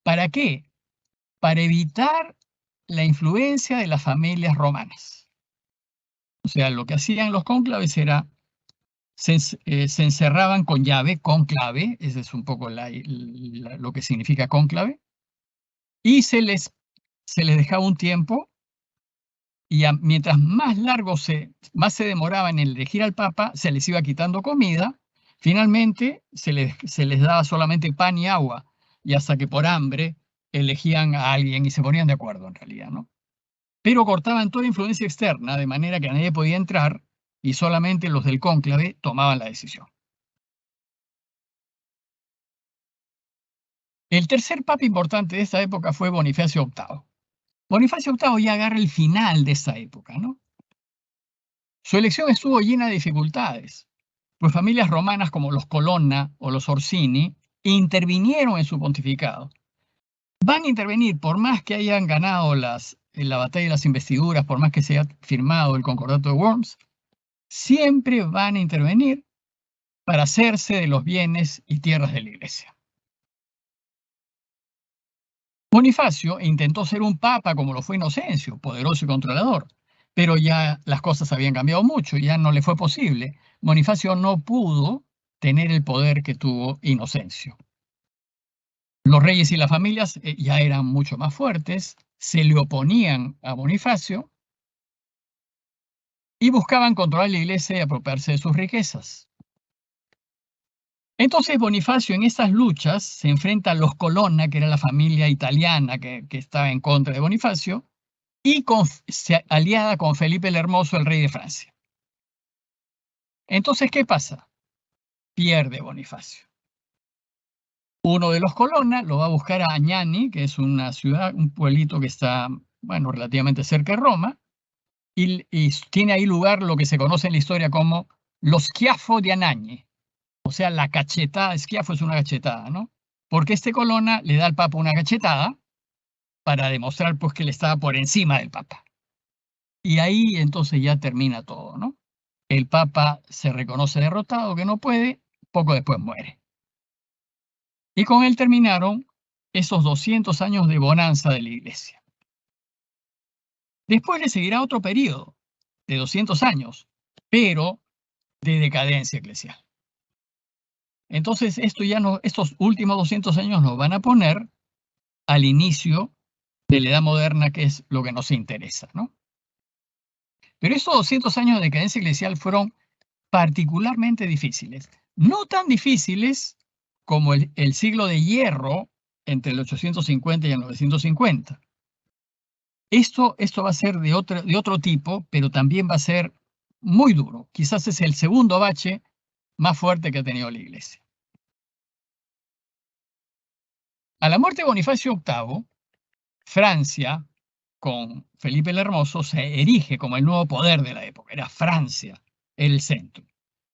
¿Para qué? Para evitar la influencia de las familias romanas. O sea, lo que hacían los cónclaves era, se encerraban con llave, cónclave, ese es un poco lo que significa cónclave, y se les dejaba un tiempo, y mientras más largo más se demoraba en elegir al Papa, se les iba quitando comida, finalmente se les daba solamente pan y agua, y hasta que por hambre elegían a alguien y se ponían de acuerdo en realidad, ¿no? Pero cortaban toda influencia externa, de manera que nadie podía entrar y solamente los del cónclave tomaban la decisión. El tercer papa importante de esta época fue Bonifacio VIII. Bonifacio VIII ya agarra el final de esta época, ¿no? Su elección estuvo llena de dificultades, pues familias romanas como los Colonna o los Orsini intervinieron en su pontificado. Van a intervenir, por más que hayan ganado en la batalla de las investiduras, por más que se haya firmado el Concordato de Worms, siempre van a intervenir para hacerse de los bienes y tierras de la Iglesia. Bonifacio intentó ser un papa como lo fue Inocencio, poderoso y controlador, pero ya las cosas habían cambiado mucho, ya no le fue posible. Bonifacio no pudo tener el poder que tuvo Inocencio. Los reyes y las familias ya eran mucho más fuertes, se le oponían a Bonifacio y buscaban controlar la Iglesia y apropiarse de sus riquezas. Entonces Bonifacio en estas luchas se enfrenta a los Colonna, que era la familia italiana que estaba en contra de Bonifacio, y aliada con Felipe el Hermoso, el rey de Francia. Entonces, ¿qué pasa? Pierde Bonifacio. Uno de los Colonna lo va a buscar a Agnani, que es una ciudad, un pueblito que está, bueno, relativamente cerca de Roma, y tiene ahí lugar lo que se conoce en la historia como los Schiaffo di Anagni. O sea, la cachetada, Schiaffo es una cachetada, ¿no? Porque este Colonna le da al Papa una cachetada para demostrar pues que él estaba por encima del Papa. Y ahí entonces ya termina todo, ¿no? El Papa se reconoce derrotado, que no puede, poco después muere. Y con él terminaron esos 200 años de bonanza de la Iglesia. Después le seguirá otro periodo de 200 años, pero de decadencia eclesial. Entonces, estos últimos 200 años nos van a poner al inicio de la Edad Moderna, que es lo que nos interesa, ¿no? Pero estos 200 años de decadencia eclesial fueron particularmente difíciles. No tan difíciles como el siglo de hierro entre el 850 y el 950. Esto va a ser de otro tipo, pero también va a ser muy duro. Quizás es el segundo bache más fuerte que ha tenido la Iglesia. A la muerte de Bonifacio VIII, Francia, con Felipe el Hermoso, se erige como el nuevo poder de la época. Era Francia el centro.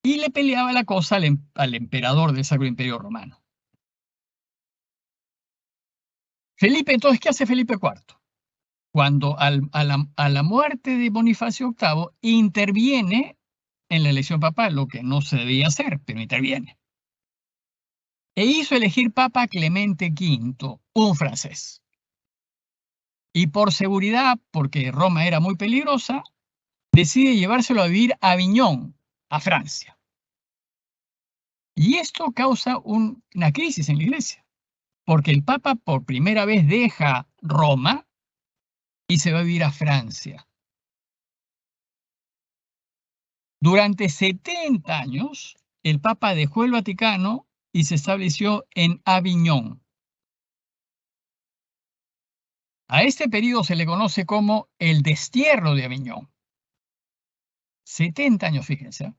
Y le peleaba la cosa al emperador del Sacro Imperio Romano. Felipe, entonces, ¿qué hace Felipe IV? Cuando a la muerte de Bonifacio VIII interviene en la elección papal, lo que no se debía hacer, pero interviene. E hizo elegir Papa Clemente V, un francés. Y por seguridad, porque Roma era muy peligrosa, decide llevárselo a vivir a Aviñón, a Francia. Y esto causa una crisis en la iglesia, porque el Papa por primera vez deja Roma y se va a vivir a Francia. Durante 70 años, el Papa dejó el Vaticano y se estableció en Aviñón. A este periodo se le conoce como el destierro de Aviñón. 70 años, fíjense.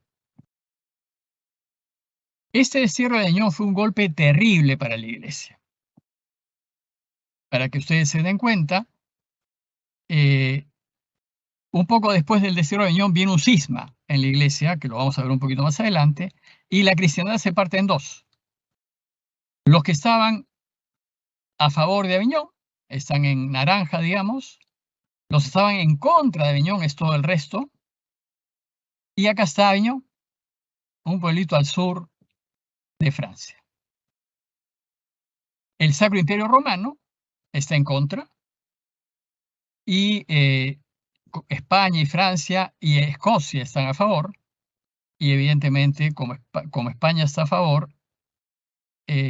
Este destierro de Aviñón fue un golpe terrible para la iglesia. Para que ustedes se den cuenta, un poco después del destierro de Aviñón viene un cisma en la iglesia, que lo vamos a ver un poquito más adelante, y la cristiandad se parte en dos. Los que estaban a favor de Aviñón, están en naranja, digamos, los que estaban en contra de Aviñón es todo el resto, y acá está Aviñón, un pueblito al sur de Francia. El Sacro Imperio Romano está en contra, y España y Francia y Escocia están a favor, y evidentemente como España está a favor,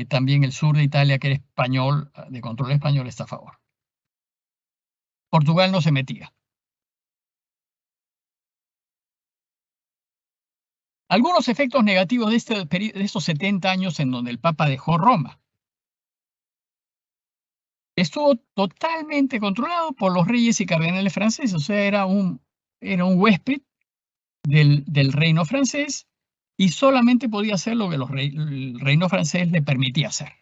también el sur de Italia, que era español, de control español, está a favor. Portugal no se metía. Algunos efectos negativos de estos 70 años en donde el Papa dejó Roma. Estuvo totalmente controlado por los reyes y cardenales franceses, o sea, era un huésped del reino francés y solamente podía hacer lo que el reino francés le permitía hacer.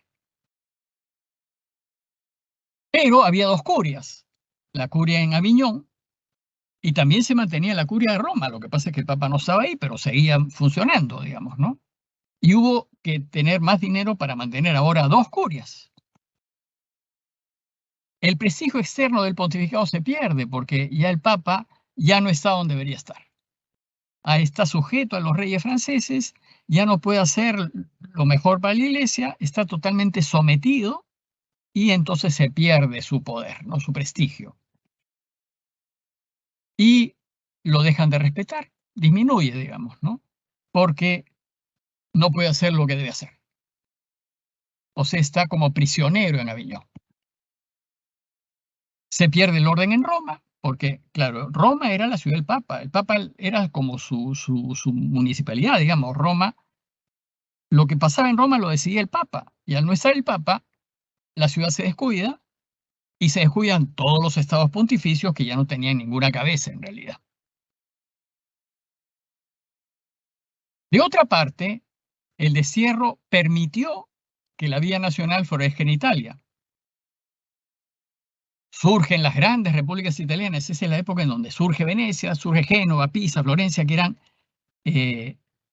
Pero había dos curias, la curia en Aviñón y también se mantenía la curia de Roma, lo que pasa es que el Papa no estaba ahí, pero seguía funcionando, digamos, ¿no? Y hubo que tener más dinero para mantener ahora dos curias. El prestigio externo del pontificado se pierde porque ya el Papa ya no está donde debería estar. Ahí está sujeto a los reyes franceses, ya no puede hacer lo mejor para la iglesia, está totalmente sometido y entonces se pierde su poder, ¿no? Su prestigio. Y lo dejan de respetar, disminuye, digamos, ¿no? Porque no puede hacer lo que debe hacer. O sea, está como prisionero en Aviñón. Se pierde el orden en Roma, porque, claro, Roma era la ciudad del Papa. El Papa era como su municipalidad, digamos. Roma, lo que pasaba en Roma lo decidía el Papa. Y al no estar el Papa, la ciudad se descuida y se descuidan todos los estados pontificios que ya no tenían ninguna cabeza en realidad. De otra parte, el destierro permitió que la vía nacional florezca en Italia. Surgen las grandes repúblicas italianas, esa es la época en donde surge Venecia, surge Génova, Pisa, Florencia, que eran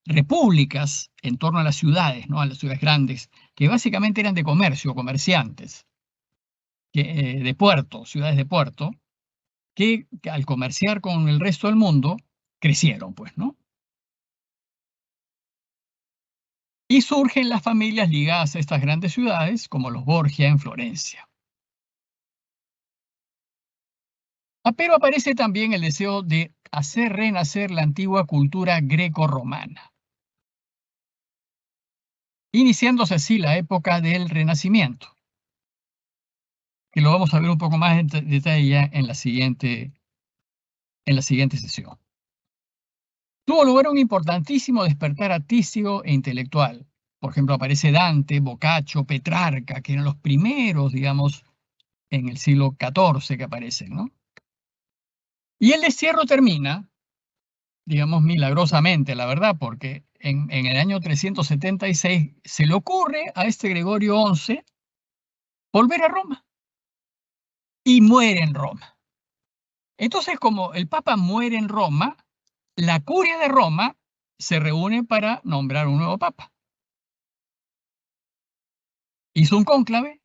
repúblicas en torno a las ciudades, ¿no? A las ciudades grandes, que básicamente eran de comercio, comerciantes, de puerto, ciudades de puerto, que al comerciar con el resto del mundo, crecieron, pues, ¿no? Y surgen las familias ligadas a estas grandes ciudades, como los Borgia en Florencia. Pero aparece también el deseo de hacer renacer la antigua cultura greco-romana, iniciándose así la época del Renacimiento, que lo vamos a ver un poco más en detalle ya en la siguiente sesión. Tuvo lugar un importantísimo despertar artístico e intelectual. Por ejemplo, aparece Dante, Boccaccio, Petrarca, que eran los primeros, digamos, en el siglo XIV que aparecen, ¿no? Y el destierro termina, digamos, milagrosamente, la verdad, porque en el año 376 se le ocurre a este Gregorio XI volver a Roma. Y muere en Roma. Entonces, como el Papa muere en Roma, la curia de Roma se reúne para nombrar un nuevo Papa. Hizo un cónclave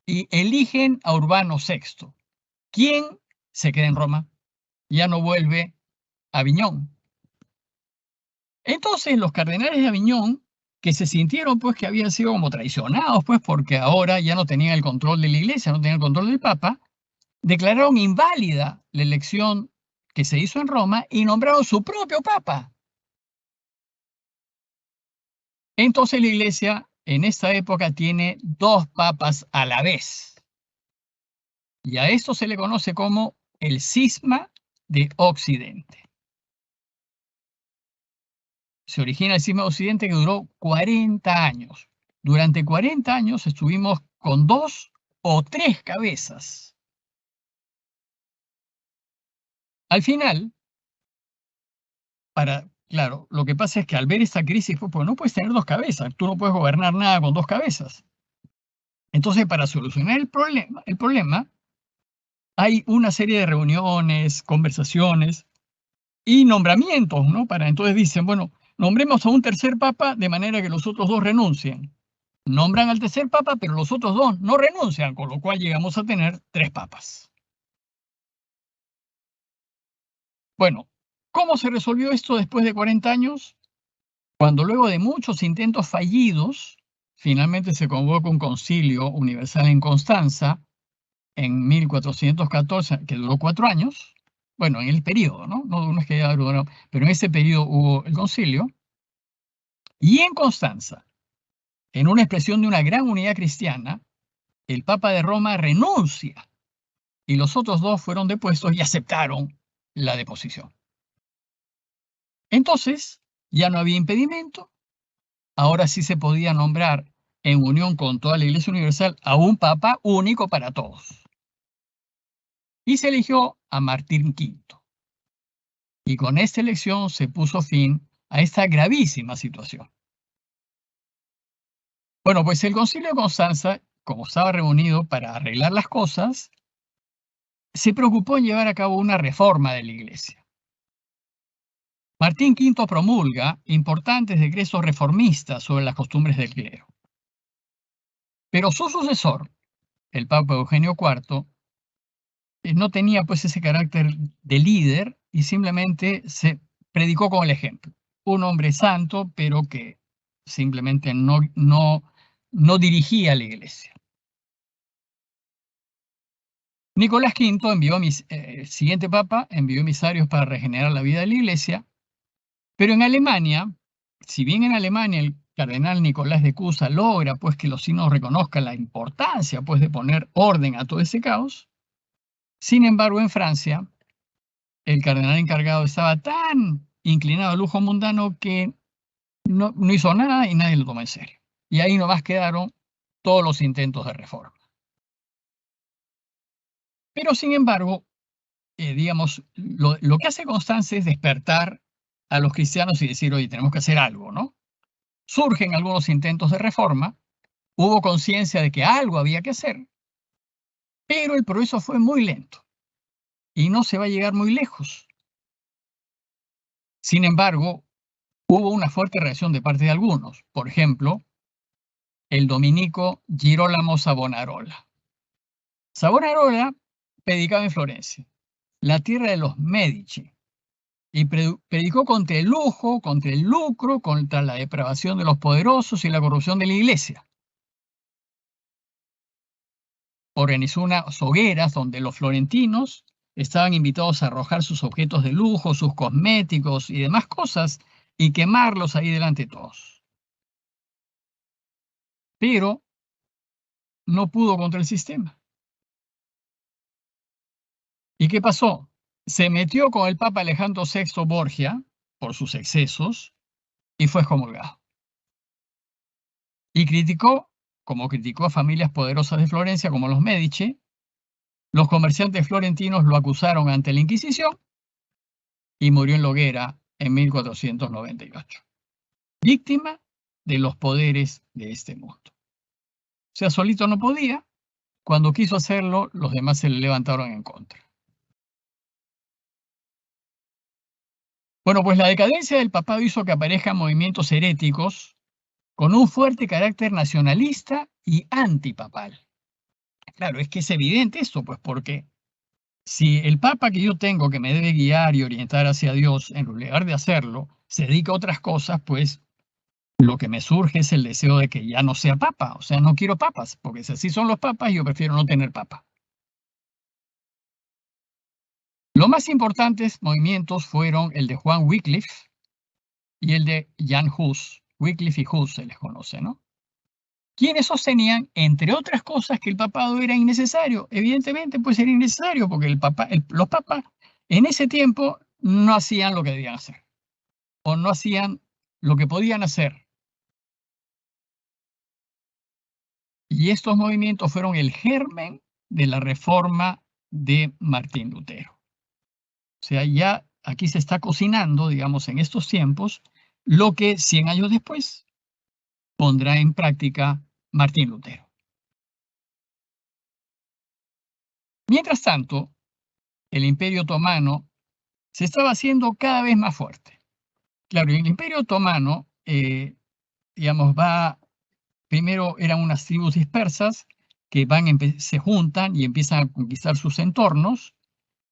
y eligen a Urbano VI. ¿Quién se queda en Roma? Ya no vuelve a Aviñón. Entonces los cardenales de Aviñón, que se sintieron pues que habían sido como traicionados, pues porque ahora ya no tenían el control de la iglesia, no tenían el control del Papa, declararon inválida la elección que se hizo en Roma y nombraron su propio Papa. Entonces la iglesia en esta época tiene dos papas a la vez. Y a esto se le conoce como el cisma de Occidente. Se origina el cisma de Occidente que duró 40 años. Durante 40 años estuvimos con 2 o 3 cabezas. Al final, claro, lo que pasa es que al ver esta crisis, pues no puedes tener 2 cabezas, tú no puedes gobernar nada con 2 cabezas. Entonces, para solucionar el problema, hay una serie de reuniones, conversaciones y nombramientos, ¿no? Entonces dicen, bueno, nombremos a un tercer papa de manera que los otros 2 renuncien. Nombran al tercer papa, pero los otros 2 no renuncian, con lo cual llegamos a tener 3 papas. Bueno, ¿cómo se resolvió esto después de 40 años? Cuando luego de muchos intentos fallidos, finalmente se convoca un concilio universal en Constanza en 1414, que duró 4 años. Bueno, en el periodo, ¿no? No es que haya durado, pero en ese periodo hubo el concilio. Y en Constanza, en una expresión de una gran unidad cristiana, el Papa de Roma renuncia y los otros 2 fueron depuestos y aceptaron la deposición. Entonces, ya no había impedimento, ahora sí se podía nombrar en unión con toda la Iglesia Universal a un Papa único para todos. Y se eligió a Martín V. Y con esta elección se puso fin a esta gravísima situación. Bueno, pues el Concilio de Constanza, como estaba reunido para arreglar las cosas, se preocupó en llevar a cabo una reforma de la Iglesia. Martín V promulga importantes decretos reformistas sobre las costumbres del clero. Pero su sucesor, el Papa Eugenio IV, no tenía pues ese carácter de líder y simplemente se predicó con el ejemplo. Un hombre santo, pero que simplemente no dirigía la iglesia. Nicolás V el siguiente papa envió emisarios para regenerar la vida de la iglesia, pero en Alemania, si bien en Alemania el cardenal Nicolás de Cusa logra pues que los signos reconozcan la importancia pues de poner orden a todo ese caos, sin embargo en Francia el cardenal encargado estaba tan inclinado al lujo mundano que no hizo nada y nadie lo tomó en serio. Y ahí nomás quedaron todos los intentos de reforma. Pero sin embargo, digamos, lo que hace Constanza es despertar a los cristianos y decir, oye, tenemos que hacer algo, ¿no? Surgen algunos intentos de reforma, hubo conciencia de que algo había que hacer, pero el progreso fue muy lento y no se va a llegar muy lejos. Sin embargo, hubo una fuerte reacción de parte de algunos. Por ejemplo, el dominico Girolamo Savonarola. Savonarola predicaba en Florencia, la tierra de los Medici, y predicó contra el lujo, contra el lucro, contra la depravación de los poderosos y la corrupción de la iglesia. Organizó unas hogueras donde los florentinos estaban invitados a arrojar sus objetos de lujo, sus cosméticos y demás cosas, y quemarlos ahí delante de todos. Pero no pudo contra el sistema. ¿Y qué pasó? Se metió con el Papa Alejandro VI Borgia por sus excesos y fue excomulgado. Y como criticó a familias poderosas de Florencia como los Medici, los comerciantes florentinos lo acusaron ante la Inquisición y murió en la hoguera en 1498, víctima de los poderes de este mundo. O sea, solito no podía, cuando quiso hacerlo, los demás se le levantaron en contra. Bueno, pues la decadencia del papado hizo que aparezcan movimientos heréticos con un fuerte carácter nacionalista y antipapal. Claro, es que es evidente esto, pues porque si el papa que yo tengo, que me debe guiar y orientar hacia Dios, en lugar de hacerlo, se dedica a otras cosas, pues lo que me surge es el deseo de que ya no sea papa. O sea, no quiero papas, porque si así son los papas, yo prefiero no tener papa. Los más importantes movimientos fueron el de Juan Wycliffe y el de Jan Hus. Wycliffe y Hus se les conoce, ¿no? Quienes sostenían, entre otras cosas, que el papado era innecesario. Evidentemente, pues era innecesario, porque los papas en ese tiempo no hacían lo que debían hacer, o no hacían lo que podían hacer. Y estos movimientos fueron el germen de la reforma de Martín Lutero. O sea, ya aquí se está cocinando, digamos, en estos tiempos, lo que 100 años después pondrá en práctica Martín Lutero. Mientras tanto, el Imperio Otomano se estaba haciendo cada vez más fuerte. Claro, el Imperio Otomano, digamos, primero eran unas tribus dispersas que se juntan y empiezan a conquistar sus entornos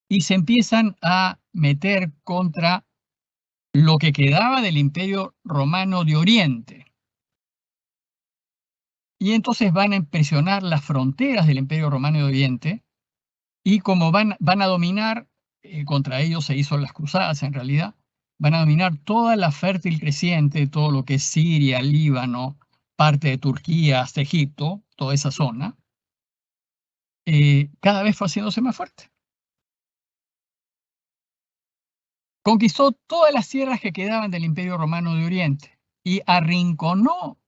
y se empiezan a meter contra lo que quedaba del Imperio Romano de Oriente. Y entonces van a presionar las fronteras del Imperio Romano de Oriente y como van a dominar, contra ellos se hizo las cruzadas en realidad, van a dominar toda la fértil creciente, todo lo que es Siria, Líbano, parte de Turquía hasta Egipto, toda esa zona, cada vez fue haciéndose más fuerte. Conquistó todas las tierras que quedaban del Imperio Romano de Oriente y arrinconó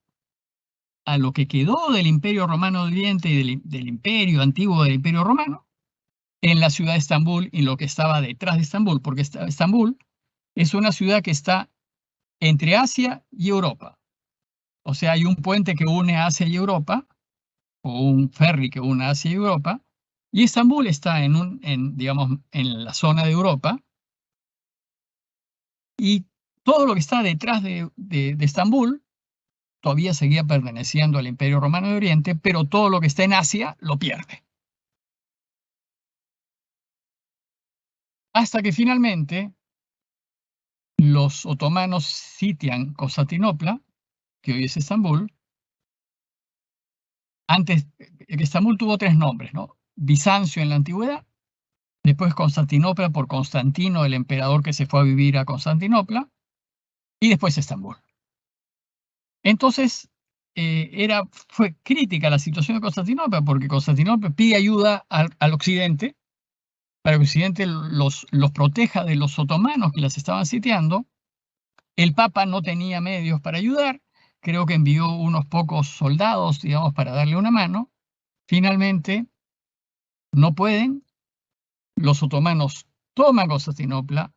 a lo que quedó del Imperio Romano de Oriente y del Imperio antiguo del Imperio Romano en la ciudad de Estambul y lo que estaba detrás de Estambul, porque Estambul es una ciudad que está entre Asia y Europa. O sea, hay un puente que une Asia y Europa, o un ferry que une Asia y Europa, y Estambul está digamos, en la zona de Europa, y todo lo que está detrás de Estambul todavía seguía perteneciendo al Imperio Romano de Oriente, pero todo lo que está en Asia lo pierde. Hasta que finalmente los otomanos sitian Constantinopla, que hoy es Estambul. Antes, Estambul tuvo 3 nombres, ¿no? Bizancio en la antigüedad, después Constantinopla por Constantino, el emperador que se fue a vivir a Constantinopla, y después Estambul. Entonces, fue crítica la situación de Constantinopla, porque Constantinopla pide ayuda al occidente, para que el occidente los proteja de los otomanos que las estaban sitiando. El Papa no tenía medios para ayudar, creo que envió unos pocos soldados, digamos, para darle una mano. Finalmente, no pueden, los otomanos toman Constantinopla,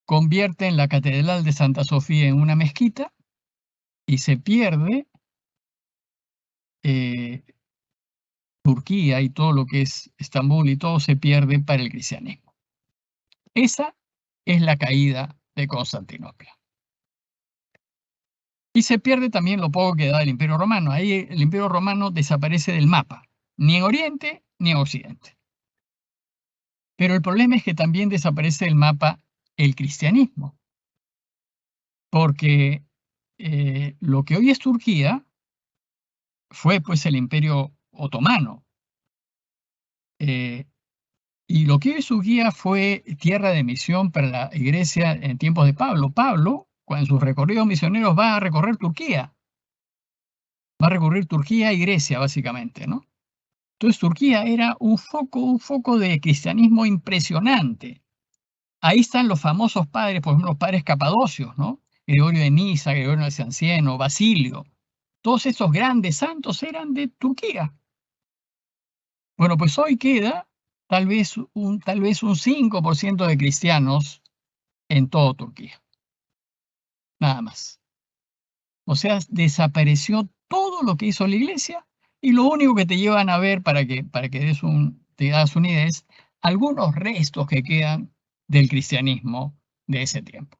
convierten la Catedral de Santa Sofía en una mezquita y se pierde Turquía y todo lo que es Estambul y todo se pierde para el cristianismo. Esa es la caída de Constantinopla. Y se pierde también lo poco que da del Imperio Romano. Ahí el Imperio Romano desaparece del mapa, ni en Oriente ni en Occidente. Pero el problema es que también desaparece del mapa el cristianismo. Porque lo que hoy es Turquía fue pues el Imperio Otomano. Y lo que hoy es Turquía fue tierra de misión para la iglesia en tiempos de Pablo. Pablo, en sus recorridos misioneros, va a recorrer Turquía. Va a recorrer Turquía y Grecia, básicamente, ¿no? Entonces Turquía era un foco de cristianismo impresionante. Ahí están los famosos padres, por ejemplo, los padres capadocios, ¿no? Gregorio de Niza, Gregorio Nacianceno, Basilio. Todos estos grandes santos eran de Turquía. Bueno, pues hoy queda tal vez un 5% de cristianos en toda Turquía. Nada más. O sea, desapareció todo lo que hizo la iglesia Y lo único que te llevan a ver para que te das una idea es algunos restos que quedan del cristianismo de ese tiempo.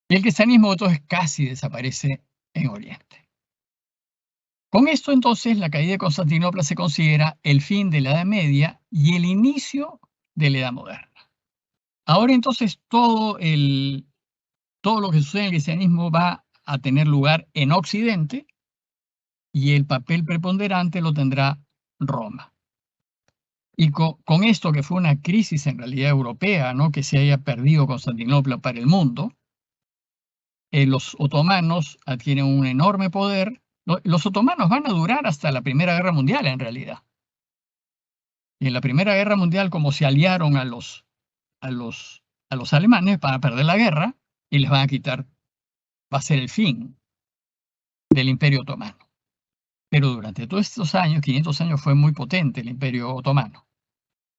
Y el cristianismo entonces casi desaparece en Oriente. Con esto entonces la caída de Constantinopla se considera el fin de la Edad Media y el inicio de la Edad Moderna. Ahora entonces todo lo que sucede en el cristianismo va a tener lugar en Occidente y el papel preponderante lo tendrá Roma. Y con esto que fue una crisis en realidad europea, ¿no? Que se haya perdido Constantinopla para el mundo, los otomanos adquieren un enorme poder. Los otomanos van a durar hasta la Primera Guerra Mundial en realidad. Y en la Primera Guerra Mundial, como se aliaron a los alemanes, van a perder la guerra y les van a quitar, va a ser el fin del Imperio Otomano. Pero durante todos estos años, 500 años, fue muy potente el Imperio Otomano.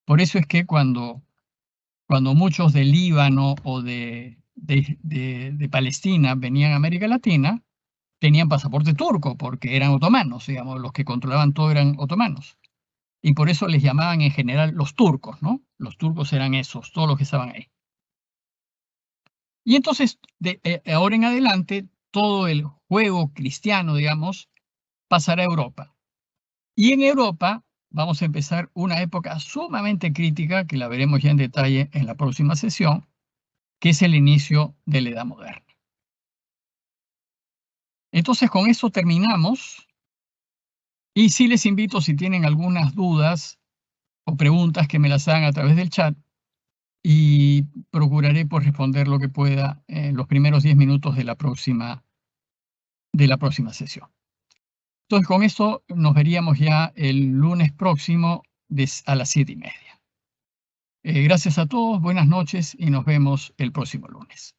Por eso es que cuando muchos del Líbano o de Palestina venían a América Latina, tenían pasaporte turco porque eran otomanos, digamos, los que controlaban todo eran otomanos. Y por eso les llamaban en general los turcos, ¿no? Los turcos eran esos, todos los que estaban ahí. Y entonces, ahora en adelante, todo el juego cristiano, digamos, pasará a Europa. Y en Europa vamos a empezar una época sumamente crítica, que la veremos ya en detalle en la próxima sesión, que es el inicio de la Edad Moderna. Entonces, con eso terminamos. Y sí les invito, si tienen algunas dudas o preguntas, que me las hagan a través del chat y procuraré por responder lo que pueda en los primeros 10 minutos de la próxima sesión. Entonces, con esto nos veríamos ya el lunes próximo a las 7:30. Gracias a todos, buenas noches y nos vemos el próximo lunes.